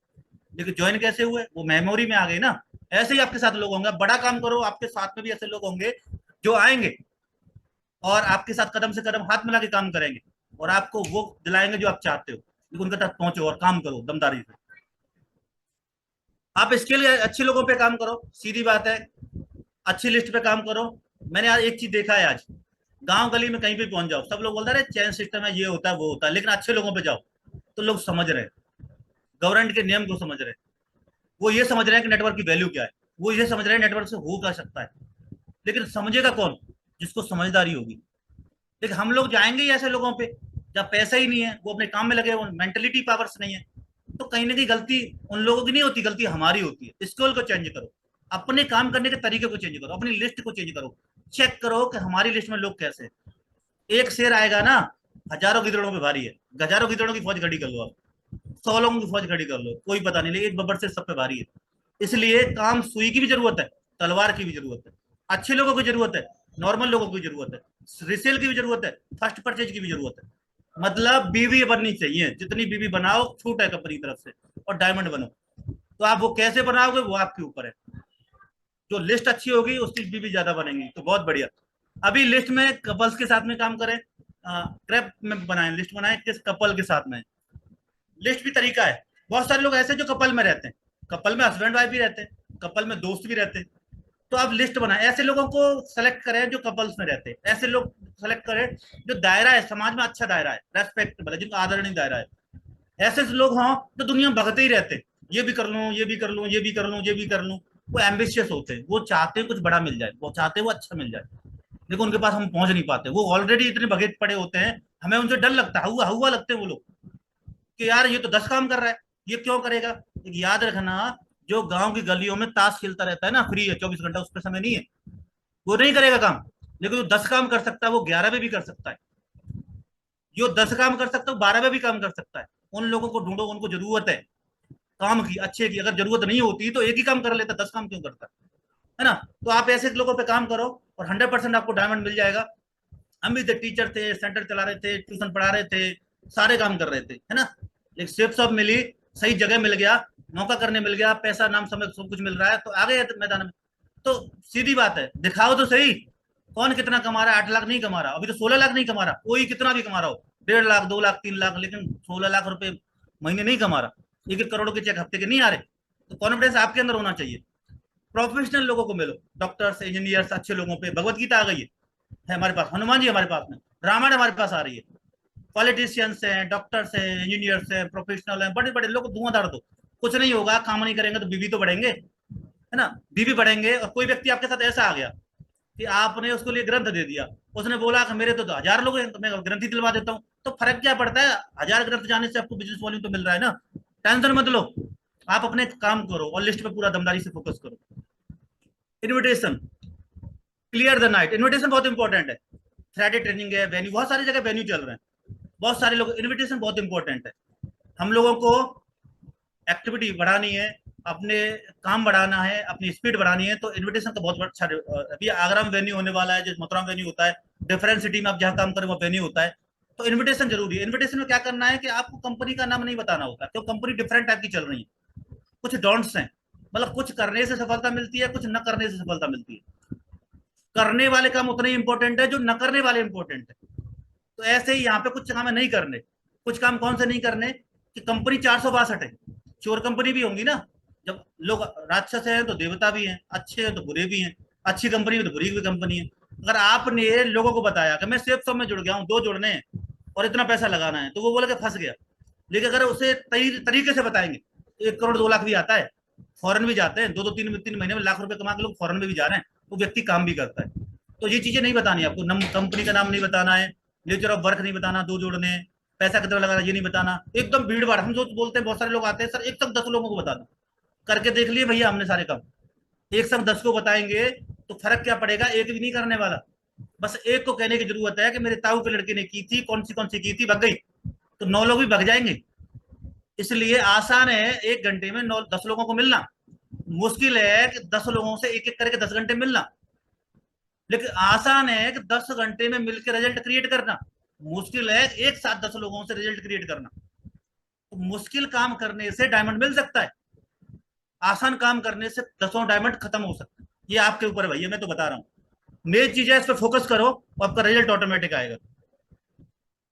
S2: लेकिन ज्वाइन कैसे हुए? वो मेमोरी में आ गए ना। ऐसे ही आपके साथ लोग होंगे, बड़ा काम करो आपके साथ में भी ऐसे लोग होंगे जो आएंगे और आपके साथ कदम से कदम हाथ मिला के काम करेंगे और आपको वो दिलाएंगे जो आप चाहते हो। लेकिन उनके साथ पहुंचो और काम करो दमदारी से। आप इसके लिए अच्छे लोगों पे काम करो, सीधी बात है, अच्छी लिस्ट पे काम करो। मैंने आज एक चीज देखा है, आज गांव गली में कहीं भी पहुंच जाओ, सब लोग बोलते हैं चैन सिस्टम है, ये होता है वो होता है, लेकिन अच्छे लोगों पे जाओ तो लोग समझ रहे हैं, गवर्नमेंट के नियम को समझ रहे हैं। वो ये समझ रहे हैं कि नेटवर्क की वैल्यू क्या है, वो ये समझ रहे हैं नेटवर्क से हो क्या सकता है। लेकिन समझेगा कौन? जिसको समझदारी होगी। लेकिन हम लोग जाएंगे ही ऐसे लोगों पे जब पैसा ही नहीं है, वो अपने काम में लगे, वो मेंटलिटी पावर्स नहीं है। तो कहीं ना कहीं गलती उन लोगों की नहीं होती, गलती हमारी होती है। स्किल को चेंज करो, अपने काम करने के तरीके को चेंज करो, अपनी लिस्ट को चेंज करो, चेक करो कि हमारी लिस्ट में लोग कैसे हैं। एक शेर आएगा ना, हजारों गिदड़ों पे भारी है, हजारों गिदड़ों की फौज खड़ी कर लो आप, 100 लोगों की फौज खड़ी कर लो, कोई पता नहीं, लेकिन एक बब्बर से सब पे भारी है। इसलिए काम सुई की भी जरूरत है, तलवार की भी जरूरत है, अच्छे लोगों की जरूरत है, नॉर्मल लोगों की जरूरत है, रिसेल की भी जरूरत है, फर्स्ट परचेज की भी जरूरत है। मतलब बीवी बननी चाहिए, जितनी बीवी बनाओ छूट है कंपनी की तरफ से, और डायमंड बनो। तो आप वो कैसे बनाओगे वो आपके ऊपर है। जो लिस्ट अच्छी होगी उसकी बीवी ज्यादा बनेंगी, तो बहुत बढ़िया। अभी लिस्ट में कपल्स के साथ में काम करें, क्रैप में बनाए, लिस्ट बनाए किस कपल के साथ में। लिस्ट भी तरीका है। बहुत सारे लोग ऐसे जो कपल में रहते हैं, कपल में हस्बैंड वाइफ भी रहते हैं, कपल में दोस्त भी रहते हैं। तो आप लिस्ट बनाए, ऐसे लोगों को सेलेक्ट करें जो कपल्स में रहते हैं, ऐसे लोग सेलेक्ट करें जो दायरा है समाज में, अच्छा दायरा है, रेस्पेक्टेबल है, जिनका आदरणीय दायरा है। ऐसे लोग हों तो दुनिया में भगते ही रहते हैं, ये भी कर लूं, ये भी कर लूं, ये भी कर लूं, ये भी कर लूं। वो एम्बिशियस होते हैं, वो चाहते हैं कुछ बड़ा मिल जाए, वो चाहते हैं वो अच्छा मिल जाए, लेकिन उनके पास हम पहुंच नहीं पाते। वो ऑलरेडी इतने भगे पड़े होते हैं, हमें उनसे डर लगता है, हुआ हुआ लगते हैं वो लोग कि यार ये तो 10 काम कर रहा है, ये क्यों करेगा। एक याद रखना, जो गांव की गलियों में ताश खेलता रहता है ना, फ्री है 24 घंटा, उस पर समय नहीं है, वो नहीं करेगा काम। लेकिन जो 10 काम कर सकता है वो 11 में भी कर सकता है, जो 10 काम कर सकता है वो 12 में भी काम कर सकता है। उन लोगों को ढूंढो, उनको जरूरत है काम की, अच्छे की। अगर जरूरत नहीं होती तो एक ही काम कर लेता, 10 काम क्यों करता है ना। तो आप ऐसे लोगों पे काम करो और 100% आपको डायमंड मिल जाएगा। हम भी थे, टीचर थे, सेंटर चला रहे थे, ट्यूशन पढ़ा रहे थे, सारे काम कर रहे थे, है ना। एक सेफ शॉप मिली, सही जगह मिल गया, मौका करने मिल गया, पैसा नाम समय सब कुछ मिल रहा है, तो आ गए मैदान में। तो सीधी बात है, दिखाओ तो सही कौन कितना कमा रहा है। 8 लाख नहीं कमा रहा, अभी तो 16 लाख नहीं कमा रहा, कोई कितना भी कमा रहा हो, 1.5 लाख 2 लाख 3 लाख, लेकिन 16 लाख रुपए महीने नहीं कमा रहा, 1-1 करोड़ के चेक हफ्ते के नहीं आ रहे। तो कॉन्फिडेंस आपके अंदर होना चाहिए। प्रोफेशनल लोगों को मिलो, डॉक्टर्स, इंजीनियर्स, अच्छे लोगों पे। भगवत गीता आ गई है हमारे पास, हनुमान जी हमारे पास में, रामायण हमारे पास आ रही है। पॉलिटिशियंस हैं, डॉक्टर्स हैं, इंजीनियर्स हैं, प्रोफेशनल हैं, बड़े बड़े लोग, धुआंधार दो। कुछ नहीं होगा, काम नहीं करेंगे तो बीवी तो बढ़ेंगे, है ना, बीवी बढ़ेंगे। और कोई व्यक्ति आपके साथ ऐसा आ गया कि आपने उसको लिए ग्रंथ दे दिया, उसने बोला कि मेरे तो 1000 लोग हैं तो मैं ग्रंथ ही दिलवा देता हूँ, तो फर्क क्या पड़ता है? 1000 ग्रंथ जाने से आपको बिजनेस वॉल्यूम तो मिल रहा है ना। टेंशन मत लो, आप अपने काम करो और लिस्ट पे पूरा दमदारी से फोकस करो। Invitation, clear the night, invitation बहुत इंपॉर्टेंट है। फ्राइडे ट्रेनिंग है, वेन्यू, बहुत सारी जगह वेन्यू चल रहे हैं, बहुत सारे लोग, इन्विटेशन बहुत इंपॉर्टेंट है। हम लोगों को एक्टिविटी बढ़ानी है, अपने काम बढ़ाना है, अपनी स्पीड बढ़ानी है, तो इन्विटेशन का बहुत अच्छा। अभी आगरा में वेन्यू होने वाला है, जो मथुरा में वेन्यू होता है, डिफरेंट सिटी में आप जहाँ काम करें वो वेन्यू होता है। तो इन्विटेशन जरूरी है। इन्विटेशन में क्या करना है कि आपको कंपनी का नाम नहीं बताना होता, क्यों? कंपनी डिफरेंट टाइप की चल रही है। कुछ डोंट्स हैं, मतलब कुछ करने से सफलता मिलती है, कुछ न करने से सफलता मिलती है। करने वाले काम उतने ही इंपॉर्टेंट है जो न करने वाले इंपॉर्टेंट है। तो ऐसे ही यहाँ पे कुछ काम है नहीं करने। कुछ काम कौन से नहीं करने कि कंपनी 462 है, चोर कंपनी भी होंगी ना। जब लोग राक्षस हैं तो देवता भी हैं, अच्छे हैं तो बुरे भी हैं, अच्छी कंपनी में तो बुरी भी कंपनी है। अगर आपने लोगों को बताया कि मैं सेफ सब में जुड़ गया हूँ, 2 जुड़ने हैं और इतना पैसा लगाना है, तो वो बोले कि फंस गया। लेकिन अगर उसे तरीके से बताएंगे, 1 करोड़ 2 लाख भी आता है, फॉरन भी जाते हैं, 2-3 महीने में लाख रुपए कमा के लोग फॉरन में भी जा रहे हैं, वो व्यक्ति काम भी करता है। तो ये चीजें नहीं बतानी आपको, कंपनी का नाम नहीं बताना है, नेचर ऑफ वर्क नहीं बताना, 2 जोड़ने, पैसा कितना लगाना ये नहीं बताना। एकदम भीड़ भाड़, हम जो बोलते हैं, बहुत सारे लोग आते हैं, सर एक संग 10 लोगों को बता दो, करके देख लिए भैया हमने सारे काम। एक संग 10 को बताएंगे तो फर्क क्या पड़ेगा? एक भी नहीं करने वाला। बस एक को कहने की जरूरत है कि मेरे ताऊ के लड़के ने की थी, कौन सी की थी, भग गई, तो 9 लोग भी भग जाएंगे। इसलिए आसान है 1 घंटे में 9-10 लोगों को मिलना, मुश्किल है कि 10 लोगों से एक एक करके 10 घंटे मिलना। लेकिन आसान है कि 10 घंटे में मिलकर रिजल्ट क्रिएट करना, मुश्किल है एक साथ 10 लोगों से रिजल्ट क्रिएट करना। तो मुश्किल काम करने से डायमंड मिल सकता है, आसान काम करने से 10 डायमंड खत्म हो सकता है। ये आपके ऊपर है भैया, मैं तो बता रहा हूँ। मेन चीज है, इस पर फोकस करो, आपका रिजल्ट ऑटोमेटिक आएगा।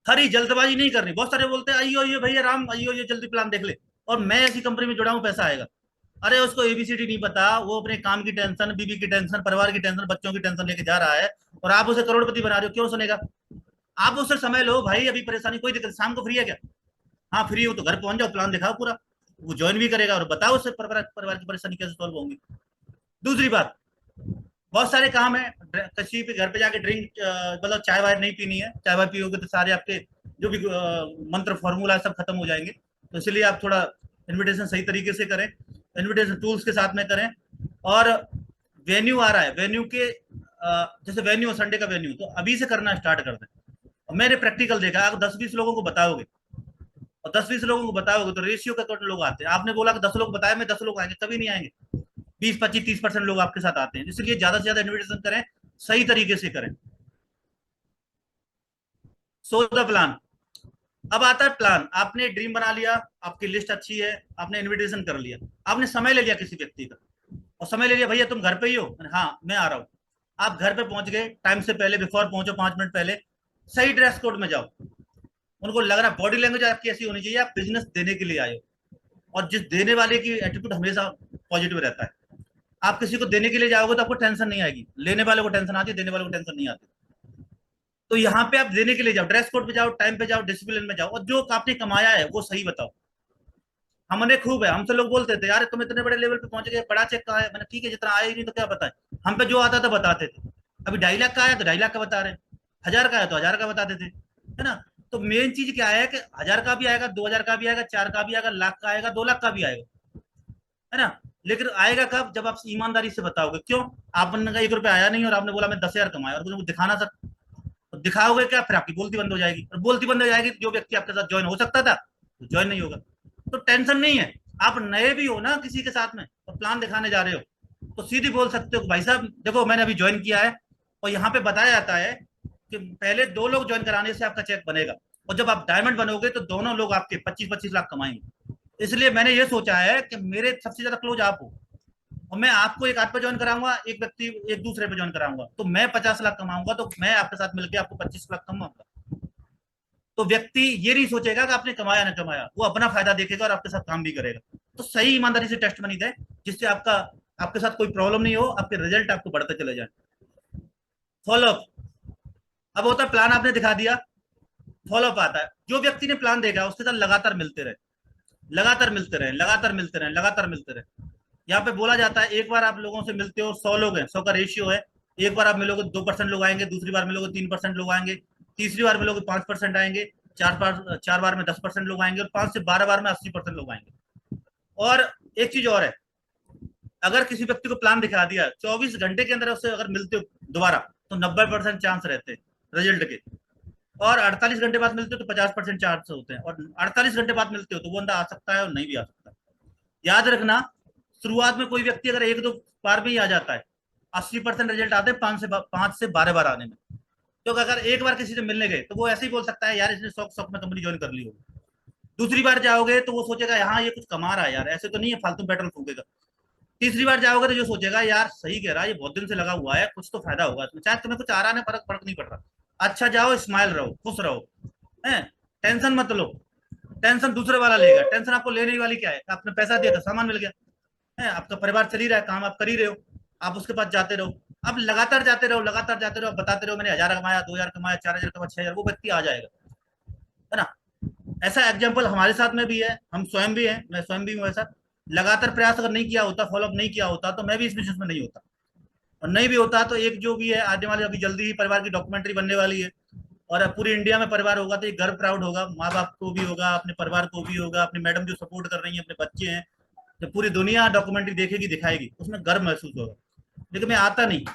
S2: हरी जल्दबाजी नहीं करनी। बहुत सारे बोलते हैं आइयो आइयो भैया राम, आइयो ये जल्दी प्लान देख ले, और मैं ऐसी कंपनी में जुड़ा हूँ पैसा आएगा। अरे उसको एबीसीडी नहीं पता, वो अपने काम की टेंशन, बीबी की टेंशन, परिवार की टेंशन, बच्चों की टेंशन लेके जा रहा है, और आप उसे करोड़पति बना रहे हो, क्यों सुनेगा? आप उससे समय लो भाई, अभी परेशानी कोई दिक्कत, शाम को फ्री है क्या? हाँ फ्री हो तो घर पहुंच जाओ, प्लान दिखाओ पूरा, वो ज्वाइन भी करेगा, और बताओ उससे परिवार की परेशानी कैसे सॉल्व होंगी। दूसरी बात, बहुत सारे काम है, किसी पे घर पे जाके ड्रिंक, मतलब चाय वाय नहीं पीनी है। चाय वाय पियोगे तो सारे आपके जो भी मंत्र फॉर्मूला सब खत्म हो जाएंगे। तो इसलिए आप थोड़ा इनविटेशन सही तरीके से करें, इनविटेशन टूल्स के साथ में करें। और वेन्यू आ रहा है, वेन्यू के जैसे वेन्यू संडे का वेन्यू, तो अभी से करना स्टार्ट कर दें। और मैंने प्रैक्टिकल देखा, अगर 10-20 लोगों को बताओगे, और 10-20 लोगों को बताओगे तो रेशियो के अकॉर्डिंग लोग आते हैं। आपने बोला कि 10 लोग बताए, मैं 10 लोग आएंगे, कभी नहीं आएंगे। 20-25-30% लोग आपके साथ आते हैं। इसलिए ज्यादा से ज्यादा इन्विटेशन करें, सही तरीके से करें। So the plan. अब आता है प्लान। आपने ड्रीम बना लिया, आपकी लिस्ट अच्छी है, आपने इनविटेशन कर लिया, आपने समय ले लिया किसी व्यक्ति का, और समय ले लिया, भैया तुम घर पे ही हो? हाँ मैं आ रहा हूँ। आप घर पे पहुंच गए, टाइम से पहले, बिफोर पहुंचो, 5 मिनट पहले। सही ड्रेस कोड में जाओ, उनको लग रहा है बॉडी लैंग्वेज आपकी ऐसी होनी चाहिए, आप बिजनेस देने के लिए आए हो। और जिस देने वाले की एटीट्यूड हमेशा पॉजिटिव रहता है। आप किसी को देने के लिए जाओगे तो आपको टेंशन नहीं आएगी, लेने वाले को टेंशन आती है, देने वाले को टेंशन नहीं आती। तो यहाँ पे आप देने के लिए जाओ, ड्रेस कोड पे जाओ, टाइम पे जाओ, डिसिप्लिन में जाओ, और जो आपने कमाया है वो सही बताओ। हमने खूब है, हमसे लोग बोलते थे यार तुम इतने बड़े लेवल पे पहुंच गए, बड़ा चेक कहाँ है? मैंने ठीक है, जितना आया ही नहीं तो क्या बताए, हम पे जो आता था बताते थे। अभी 2.5 लाख का आया तो 2.5 लाख का बता रहे हैं, 1000 का आया तो 1000 का बताते थे, है ना। तो मेन चीज क्या है कि 1000 का भी आएगा, 2000 का भी आएगा, 4 का भी आएगा, लाख का आएगा, 2 लाख का भी आएगा, है ना। लेकिन आएगा कब? जब आप ईमानदारी से बताओगे। क्यों? आपने का 1 रुपया आया नहीं और आपने बोला मैं 10,000 कमाया, और मुझे दिखाना सर, तो दिखाओगे क्या? फिर आपकी बोलती बंद हो जाएगी, और बोलती बंद हो जाएगी जो व्यक्ति आपके साथ ज्वाइन हो सकता था तो ज्वाइन नहीं होगा। तो टेंशन नहीं है। आप नए भी हो ना किसी के साथ में और प्लान दिखाने जा रहे हो, तो सीधी बोल सकते हो भाई साहब देखो मैंने अभी ज्वाइन किया है, और यहाँ पे बताया जाता है कि पहले 2 लोग ज्वाइन कराने से आपका चेक बनेगा, और जब आप डायमंड बनोगे तो दोनों लोग आपके 25-25 लाख कमाएंगे। इसलिए मैंने ये सोचा है कि मेरे सबसे ज्यादा क्लोज आप हो, और मैं आपको एक आध पे ज्वाइन कराऊंगा, एक व्यक्ति एक दूसरे पे ज्वाइन कराऊंगा, तो मैं 50 लाख कमाऊंगा, तो मैं आपके साथ मिलकर आपको 25 लाख कमाऊंगा। तो व्यक्ति ये नहीं सोचेगा कि आपने कमाया ना कमाया, वो अपना फायदा देखेगा और आपके साथ काम भी करेगा। तो सही ईमानदारी से टेस्ट मनी दे, जिससे आपका आपके साथ कोई प्रॉब्लम नहीं हो, आपके रिजल्ट आपको बढ़ते चले जाए। फॉलोअप, अब होता है प्लान आपने दिखा दिया, फॉलोअप आता है। जो व्यक्ति ने प्लान देखा उसके साथ लगातार मिलते रहे, लगातार मिलते रहे, लगातार मिलते रहे, लगातार मिलते रहे। यहाँ पे बोला जाता है एक बार आप लोगों से मिलते हो, 100 लोग हैं, 100 का रेशियो है। एक बार आप मिलोगे 2% लोग आएंगे, दूसरी बार मिलोगे 3% लोग आएंगे, तीसरी बार मिलोगे 5% आएंगे, 4 बार में 10% लोग आएंगे, और 5 से 12 बार में 80% लोग आएंगे। और एक चीज और है, अगर किसी व्यक्ति को प्लान दिखा दिया, 24 घंटे के अंदर उससे अगर मिलते हो दोबारा, तो 90% चांस रहते हैं रिजल्ट के। और 48 घंटे बाद मिलते हो तो 50% चांस होते हैं, और 48 घंटे बाद मिलते हो तो वो बंदा आ सकता है और नहीं भी आ सकता। याद रखना, शुरुआत में कोई व्यक्ति अगर 1-2 बार भी आ जाता है, 80% रिजल्ट आते हैं 5 से 12 बार आने में। तो अगर एक बार किसी से मिलने गए तो वो ऐसे ही बोल सकता है यार इसने शौक शौक में कंपनी ज्वाइन कर ली होगी। दूसरी बार जाओगे तो वो सोचेगा यहाँ ये कुछ कमा रहा है यार, ऐसे तो नहीं है फालतू पेट्रोल फूकेगा। तीसरी बार जाओगे तो जो सोचेगा यार सही कह रहा है, ये बहुत दिन से लगा हुआ है, कुछ तो फायदा होगा इसमें, चाहे तुम्हें कुछ आ रहा है, फर्क फर्क नहीं पड़ रहा। अच्छा जाओ, स्माइल रहो, खुश रहो, है, टेंशन मत लो। टेंशन दूसरे वाला लेगा, टेंशन आपको लेने वाली क्या है, आपने पैसा दिया था, सामान मिल गया है, आपका परिवार चल ही रहा है, काम आप कर ही रहे हो, आप उसके पास जाते रहो। अब लगातार जाते रहो, लगातार जाते रहो, बताते रहो मैंने 1000 कमाया, 2000 कमाया, 4000 कमाया, 6000, वो व्यक्ति आ जाएगा, है ना। ऐसा एग्जाम्पल हमारे साथ में भी है, हम स्वयं भी हैं, मैं स्वयं भी हूँ ऐसा। लगातार प्रयास अगर नहीं किया होता, फॉलोअप नहीं किया होता, तो मैं भी इस बिजनेस में नहीं होता। और नहीं भी होता तो एक जो भी है आने वाले, अभी जल्दी ही परिवार की डॉक्यूमेंट्री बनने वाली है, और अब पूरी इंडिया में परिवार होगा तो ये गर्व प्राउड होगा, माँ बाप को भी होगा, अपने परिवार को भी होगा, अपनी मैडम जो सपोर्ट कर रही है, अपने बच्चे हैं, जब पूरी दुनिया डॉक्यूमेंट्री देखेगी, दिखाएगी, उसमें गर्व महसूस होगा। लेकिन मैं आता नहीं,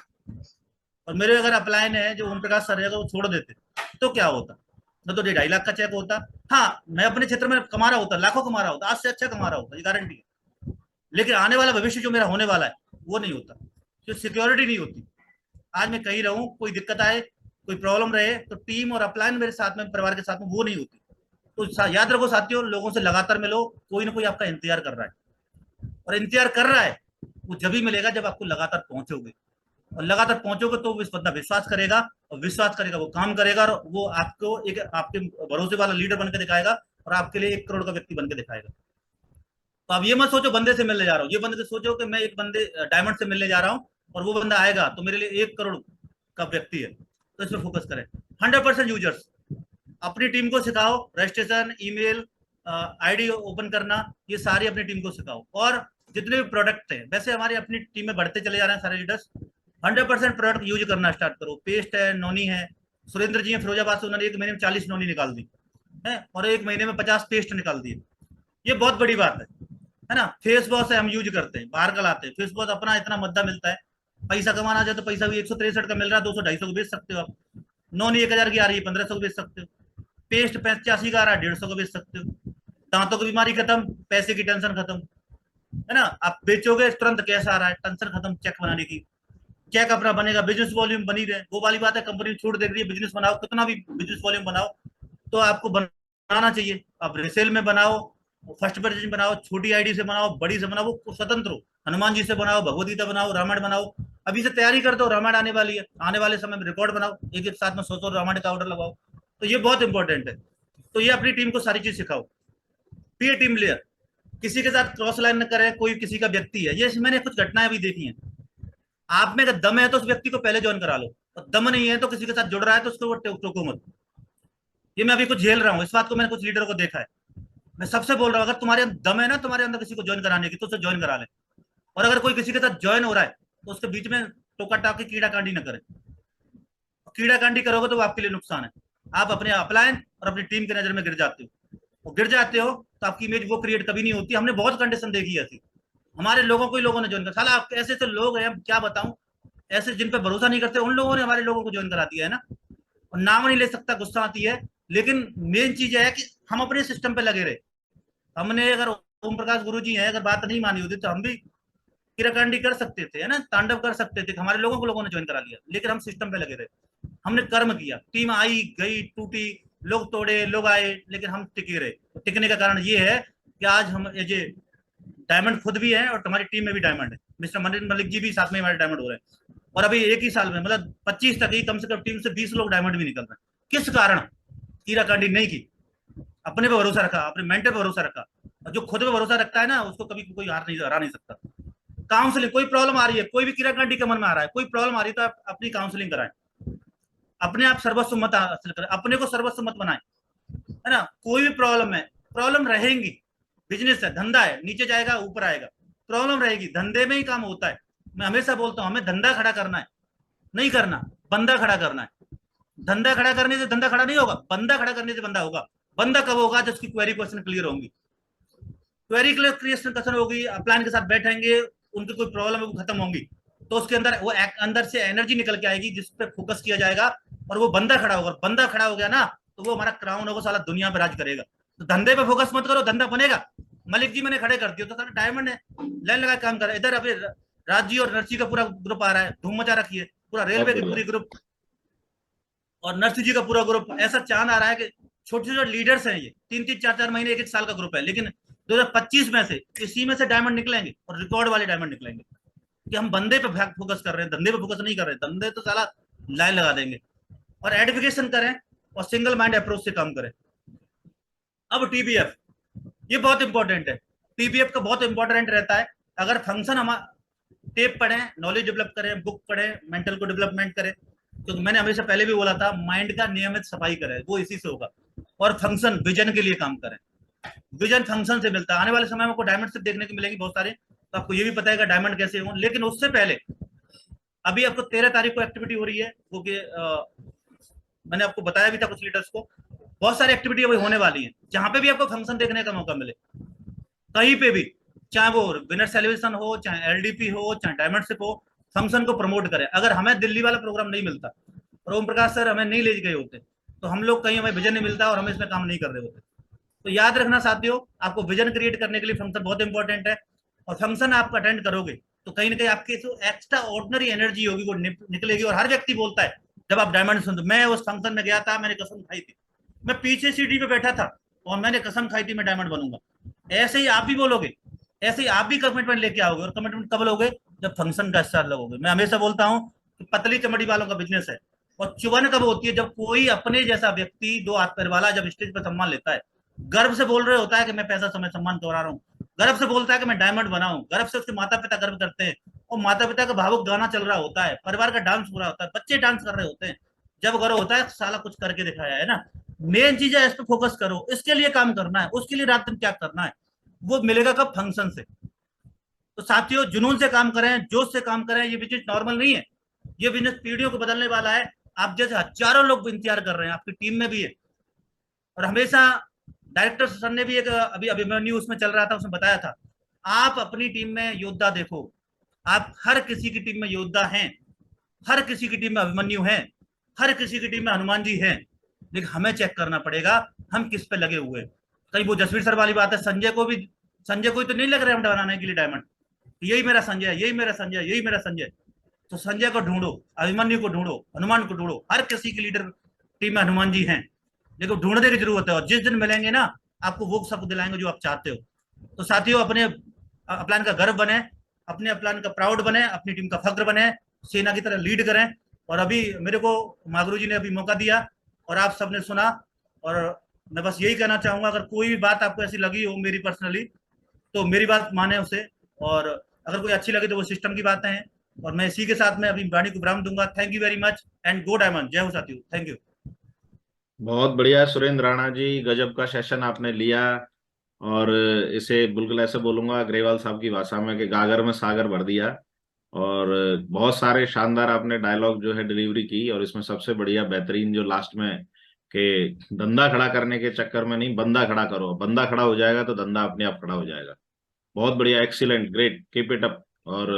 S2: और मेरे अगर अपलाइन है जो ओम प्रकाश सर है, अगर वो छोड़ देते तो क्या होता, न तो 2.5 लाख का चेक होता। हाँ, मैं अपने क्षेत्र में कमा रहा होता, लाखों कमा रहा होता, आज से अच्छा कमा रहा होता, ये गारंटी है। लेकिन आने वाला भविष्य जो मेरा होने वाला है वो नहीं होता, जो सिक्योरिटी नहीं होती। आज मैं कहीं रहूं, कोई दिक्कत आए, कोई प्रॉब्लम रहे, तो टीम और अपलाइन मेरे साथ में, परिवार के साथ में, वो नहीं होती। तो याद रखो साथियों, लोगों से लगातार मिलो, कोई ना कोई आपका इंतजार कर रहा है, और इंतजार कर रहा है वो जब भी मिलेगा जब आपको लगातार पहुंचोगे, और लगातार पहुंचोगे तो इस बंदा विश्वास करेगा, और विश्वास करेगा वो काम करेगा, और वो आपको एक आपके भरोसे वाला लीडर बनकर दिखाएगा, और आपके लिए 1 करोड़ का व्यक्ति बनकर दिखाएगा। तो आप ये मत सोचो बंदे से मिलने जा रहा हूँ, ये बंदे से सोचो कि मैं एक बंदे डायमंड से मिलने जा रहा हूँ, और वो बंदा आएगा तो मेरे लिए 1 करोड़ का व्यक्ति है। तो इस पर फोकस करें। 100% यूजर्स, अपनी टीम को सिखाओ, रजिस्ट्रेशन, ईमेल, आईडी ओपन करना, ये सारी अपनी टीम को सिखाओ। और जितने भी प्रोडक्ट हैं, वैसे हमारी अपनी टीम में बढ़ते चले जा रहे हैं सारे लीडर्स, 100% प्रोडक्ट यूज करना स्टार्ट करो। पेस्ट है, नोनी है, सुरेंद्र जी हैं फिरोजाबाद से, उन्होंने 1 महीने में 40 नोनी निकाल दी है, और 1 महीने में 50 पेस्ट निकाल दिए। ये बहुत बड़ी बात है ना। फेस वॉश है, हम यूज करते हैं, बाहर का लाते हैं फेस वॉश, अपना इतना मद्दा मिलता है, पैसा कमाना चाहे तो पैसा भी 163 का मिल रहा है, 200-250 को बेच सकते हो आप। नोनी 1000 की आ रही है, 1500 को बेच सकते हो। पेस्ट 85 का आ रहा है, 150 को बेच सकते हो। दांतों की बीमारी खत्म, पैसे की टेंशन खत्म, है ना। आप बेचोगे तुरंत कैसा आ रहा है, टेंशन खत्म चेक बनाने की, चेक अपना बनेगा, बिजनेस वॉल्यूम बनी रहे। वो वाली बात है, कंपनी छूट दे रही है, बिजनेस बनाओ, कितना भी बिजनेस वॉल्यूम बनाओ, तो आपको बनाना चाहिए। आप रिसेल में बनाओ, फर्स्ट वर्जन बनाओ, छोटी आईडी से बनाओ, बड़ी से बनाओ, वो स्वतंत्र हो। हनुमान जी से बनाओ, भगवदगीता बनाओ, रामायण बनाओ। अभी से तैयारी कर दो, रामायण आने वाली है, आने वाले समय में रिकॉर्ड बनाओ, एक एक साथ में 100 रामायण का ऑर्डर लगाओ। तो ये बहुत इंपॉर्टेंट है। तो ये अपनी टीम को सारी चीज सिखाओ। बी टीम प्लेयर, किसी के साथ क्रॉस लाइन न करे, कोई किसी का व्यक्ति है, ये मैंने कुछ घटनाएं भी देखी हैं। आप में अगर दम है तो उस व्यक्ति को पहले ज्वाइन करा लो, और दम नहीं है तो किसी के साथ जुड़ रहा है तो उसको टोको मत। ये मैं अभी कुछ झेल रहा हूँ, इस बात को मैंने कुछ लीडर को देखा है। मैं सबसे बोल रहा हूँ, अगर तुम्हारे अंदर दम है ना, तुम्हारे अंदर किसी को ज्वाइन कराने की, तो उसे ज्वाइन करा ले। और अगर कोई किसी के साथ ज्वाइन हो रहा है तो उसके बीच में टोका टाकी कीड़ा कांडी न करे। कीड़ा कांडी करोगे तो वो आपके लिए नुकसान है। आप अपने अपलायन और अपनी टीम की नजर में गिर जाते हो, और गिर जाते हो तो आपकी इमेज वो क्रिएट कभी नहीं होती। हमने बहुत कंडीशन देखी है ऐसी, हमारे लोगों को ही लोगों ने ज्वाइन कर, साला आप ऐसे ऐसे लोग हैं, क्या बताऊं, ऐसे जिन पे भरोसा नहीं करते, उन लोगों ने हमारे लोगों को ज्वाइन करा दिया है ना। और नाम नहीं ले सकता, गुस्सा आती है। लेकिन मेन चीज है कि हम अपने सिस्टम पे लगे रहे। हमने अगर ओम प्रकाश गुरु जी हैं, अगर बात नहीं मानी होती तो हम भी किराकांडी कर सकते थे, है ना, तांडव कर सकते थे। हमारे लोगों को लोगों ने ज्वाइन करा लिया, लेकिन हम सिस्टम पे लगे रहे, हमने कर्म किया। टीम आई गई टूटी, लोग तोड़े, लोग आए, लेकिन हम टिके रहे। तो टिकने का कारण ये है कि आज हम ये डायमंड खुद भी है, और तुम्हारी टीम में भी डायमंड है। मिस्टर मनिंदर मलिक जी भी साथ में हमारे डायमंड हो रहे हैं। और अभी एक ही साल में मतलब 25 तक ही कम से कम टीम से 20 लोग डायमंड भी निकल रहे हैं। किस कारण? कीराकांडी नहीं की, अपने पे भरोसा रखा, अपने मेंटर पे भरोसा रखा। और जो खुद पे भरोसा रखता है ना, उसको कभी कोई हरा नहीं सकता। काउंसलिंग, कोई प्रॉब्लम आ रही है, कोई भी कीड़ा कांटी के मन में आ रहा है, कोई प्रॉब्लम आ रही है, तो आप अपनी काउंसलिंग कराएं, अपने आप सर्वस्व मत हासिल करें, अपने को सर्वस्व मत बनाएं, है ना। कोई भी प्रॉब्लम है, प्रॉब्लम रहेंगी, बिजनेस है, धंधा है, नीचे जाएगा ऊपर आएगा, प्रॉब्लम रहेगी, धंधे में ही काम होता है। मैं हमेशा बोलता हूं, हमें धंधा खड़ा करना है, नहीं करना, बंदा खड़ा करना है। धंधा खड़ा करने से धंधा खड़ा नहीं होगा, बंदा खड़ा करने से बंदा होगा। बंदा कब होगा? जब उसकी क्वेरी क्वेश्चन क्लियर होंगी, क्वेरी क्रिएशन क्वेश्चन होगी, प्लान के साथ बैठेंगे, उनकी कोई प्रॉब्लम है वो खत्म होंगी, तो उसके अंदर वो अंदर से एनर्जी निकल के आएगी जिस पे फोकस किया जाएगा, और वो बंदा खड़ा होगा। बंदा खड़ा हो गया ना, तो वो हमारा क्राउन होगा, साला दुनिया पे राज करेगा। तो धंधे पे फोकस मत करो, धंधा बनेगा। मलिक जी मैंने खड़े कर दिया, तो सारा डायमंड है, लाइन लगा काम कर रहा है। इधर अभी राज जी और नर्सी का पूरा ग्रुप आ रहा है, धूम मचा रखी है, पूरा
S1: बहुत
S2: रेलवे की
S1: बढ़िया।
S2: पूरी ग्रुप, और नर्सी जी का पूरा ग्रुप। ऐसा चांद आ रहा है कि छोटे छोटे लीडर्स हैं, ये 3 3 4 4 महीने, 1 1 साल का ग्रुप है, लेकिन 2025 में से इसी में से डायमंड निकलेंगे, और रिकॉर्ड वाले डायमंड निकलेंगे, कि हम बंदे पे फोकस कर रहे हैं, धंधे पे फोकस नहीं कर रहे हैं। धंधे तो साला लाइन लगा देंगे, और एडिफिकेशन करें, और सिंगल माइंड अप्रोच से काम करें। अब टीबीएफ, ये बहुत इंपॉर्टेंट है, टीबीएफ का बहुत इंपॉर्टेंट रहता है। अगर फंक्शन हम टेप पढ़ें, नॉलेज डेवलप करें, बुक पढ़ें, मेंटल को डेवलपमेंट करें, तो मैंने हमेशा पहले भी बोला था, माइंड का नियमित सफाई करें, वो इसी से होगा। और फंक्शन विजन के लिए काम करें, विजन फंक्शन से मिलता है। आने वाले समय में आपको डायमंड से देखने को मिलेंगे बहुत सारे, तो आपको ये भी पता है कि डायमंड कैसे हो। लेकिन उससे पहले अभी आपको 13 तारीख को एक्टिविटी हो रही है, क्योंकि मैंने आपको बताया भी था कुछ लीडर्स को, बहुत सारी एक्टिविटी अभी होने वाली है, जहां पे भी आपको फंक्शन देखने का मौका मिले, कहीं पे भी, चाहे वो विनर सेलिब्रेशन हो, चाहे एलडीपी हो, चाहे डायमंडशिप हो, फंक्शन को प्रमोट करें। अगर हमें दिल्ली वाला प्रोग्राम नहीं मिलता और ओम प्रकाश सर हमें नहीं ले गए होते, तो हम लोग कहीं, हमें विजन नहीं मिलता और हम इसमें काम नहीं कर रहे होते। तो याद रखना साथियों, आपको विजन क्रिएट करने के लिए फंक्शन बहुत इंपॉर्टेंट है, और फंक्शन आप अटेंड करोगे तो कहीं ना कहीं आपकी जो एक्स्ट्रा ऑर्डिनरी एनर्जी होगी वो निकलेगी। और हर व्यक्ति बोलता है, जब आप डायमंड सुनते, मैं उस फंक्शन में गया था, मैंने कसम खाई थी, मैं पीछे सीढ़ी पे बैठा था और मैंने कसम खाई थी मैं डायमंड बनूंगा। ऐसे ही आप भी बोलोगे, ऐसे ही आप भी कमिटमेंट लेके आओगे, और कमिटमेंट कब लोगे? जब फंक्शन का हिस्सा लोगे। मैं हमेशा बोलता हूँ कि पतली चमड़ी वालों का बिजनेस है, और चुभन कब होती है? जब कोई अपने जैसा व्यक्ति, दो हाथ पैर वाला, जब स्टेज पर सम्मान लेता है, गर्व से बोल रहे होता है कि मैं पैसा समय सम्मान करा रहा हूँ, गर्व से बोलता है कि मैं डायमंड बना हूं, गर्व से उसके माता पिता गर्व करते हैं, और माता पिता का भावुक गाना चल रहा होता है, परिवार का डांस हो रहा होता है, बच्चे डांस कर रहे होते हैं, जब गर्व होता है साला कुछ करके दिखाया है ना। मेन चीज है, इस पर फोकस करो, इसके लिए काम करना है, उसके लिए रात दिन क्या करना है, वो मिलेगा कब? फंक्शन से। तो साथियों, जुनून से काम करें, जोश से काम करें, ये बिजनेस नॉर्मल नहीं है, ये बिजनेस पीढ़ियों को बदलने वाला है। आप जैसे हजारों लोग इंतजार कर रहे हैं, आपकी टीम में भी है, और हमेशा डायरेक्टर सर ने भी एक, अभी अभिमन्यु उसमें चल रहा था, उसमें बताया था, आप अपनी टीम में योद्धा देखो, आप हर किसी की टीम में योद्धा हैं, हर किसी की टीम में अभिमन्यु है, हर किसी की टीम में हनुमान जी हैं, लेकिन हमें चेक करना पड़ेगा हम किस पे लगे हुए। कहीं वो जसवीर सर वाली बात है, संजय को भी, संजय को तो नहीं लग रहा है बनाने के लिए डायमंड, यही मेरा संजय, यही मेरा संजय, यही मेरा संजय। तो संजय को ढूंढो, अभिमन्यु को ढूंढो, हनुमान को ढूंढो, हर किसी की लीडर टीम में हनुमान जी हैं, लेकिन ढूंढने की जरूरत है, और जिस दिन मिलेंगे ना, आपको वो सब दिलाएंगे जो आप चाहते हो। तो साथियों, अपने अपलान का गर्व बने, अपने अपलान का प्राउड बने, अपनी टीम का फख्र बने, सेना की तरह लीड करें। और अभी मेरे को मागरू जी ने अभी मौका दिया, और आप सबने सुना, और मैं बस यही कहना चाहूंगा, अगर कोई भी बात आपको ऐसी लगी हो मेरी पर्सनली, तो मेरी बात माने उसे, और अगर कोई अच्छी लगे तो वो सिस्टम की बातें हैं। और मैं इसी के साथ में अपनी वाणी को विराम दूंगा। Thank you very much, and go diamond. जय हो साथियों, थैंक यू।
S1: बहुत बढ़िया सुरेंद्र राणा जी, गजब का सेशन आपने लिया। और इसे बिल्कुल ऐसे बोलूंगा ग्रेवाल साहब की भाषा में कि गागर में सागर भर दिया। और बहुत सारे शानदार आपने डायलॉग जो है डिलीवरी की, और इसमें सबसे बढ़िया बेहतरीन जो लास्ट में, कि धंधा खड़ा करने के चक्कर में नहीं, बंदा खड़ा करो, बंदा खड़ा हो जाएगा तो धंधा अपने आप खड़ा हो जाएगा। बहुत बढ़िया, excellent, great, keep it up. और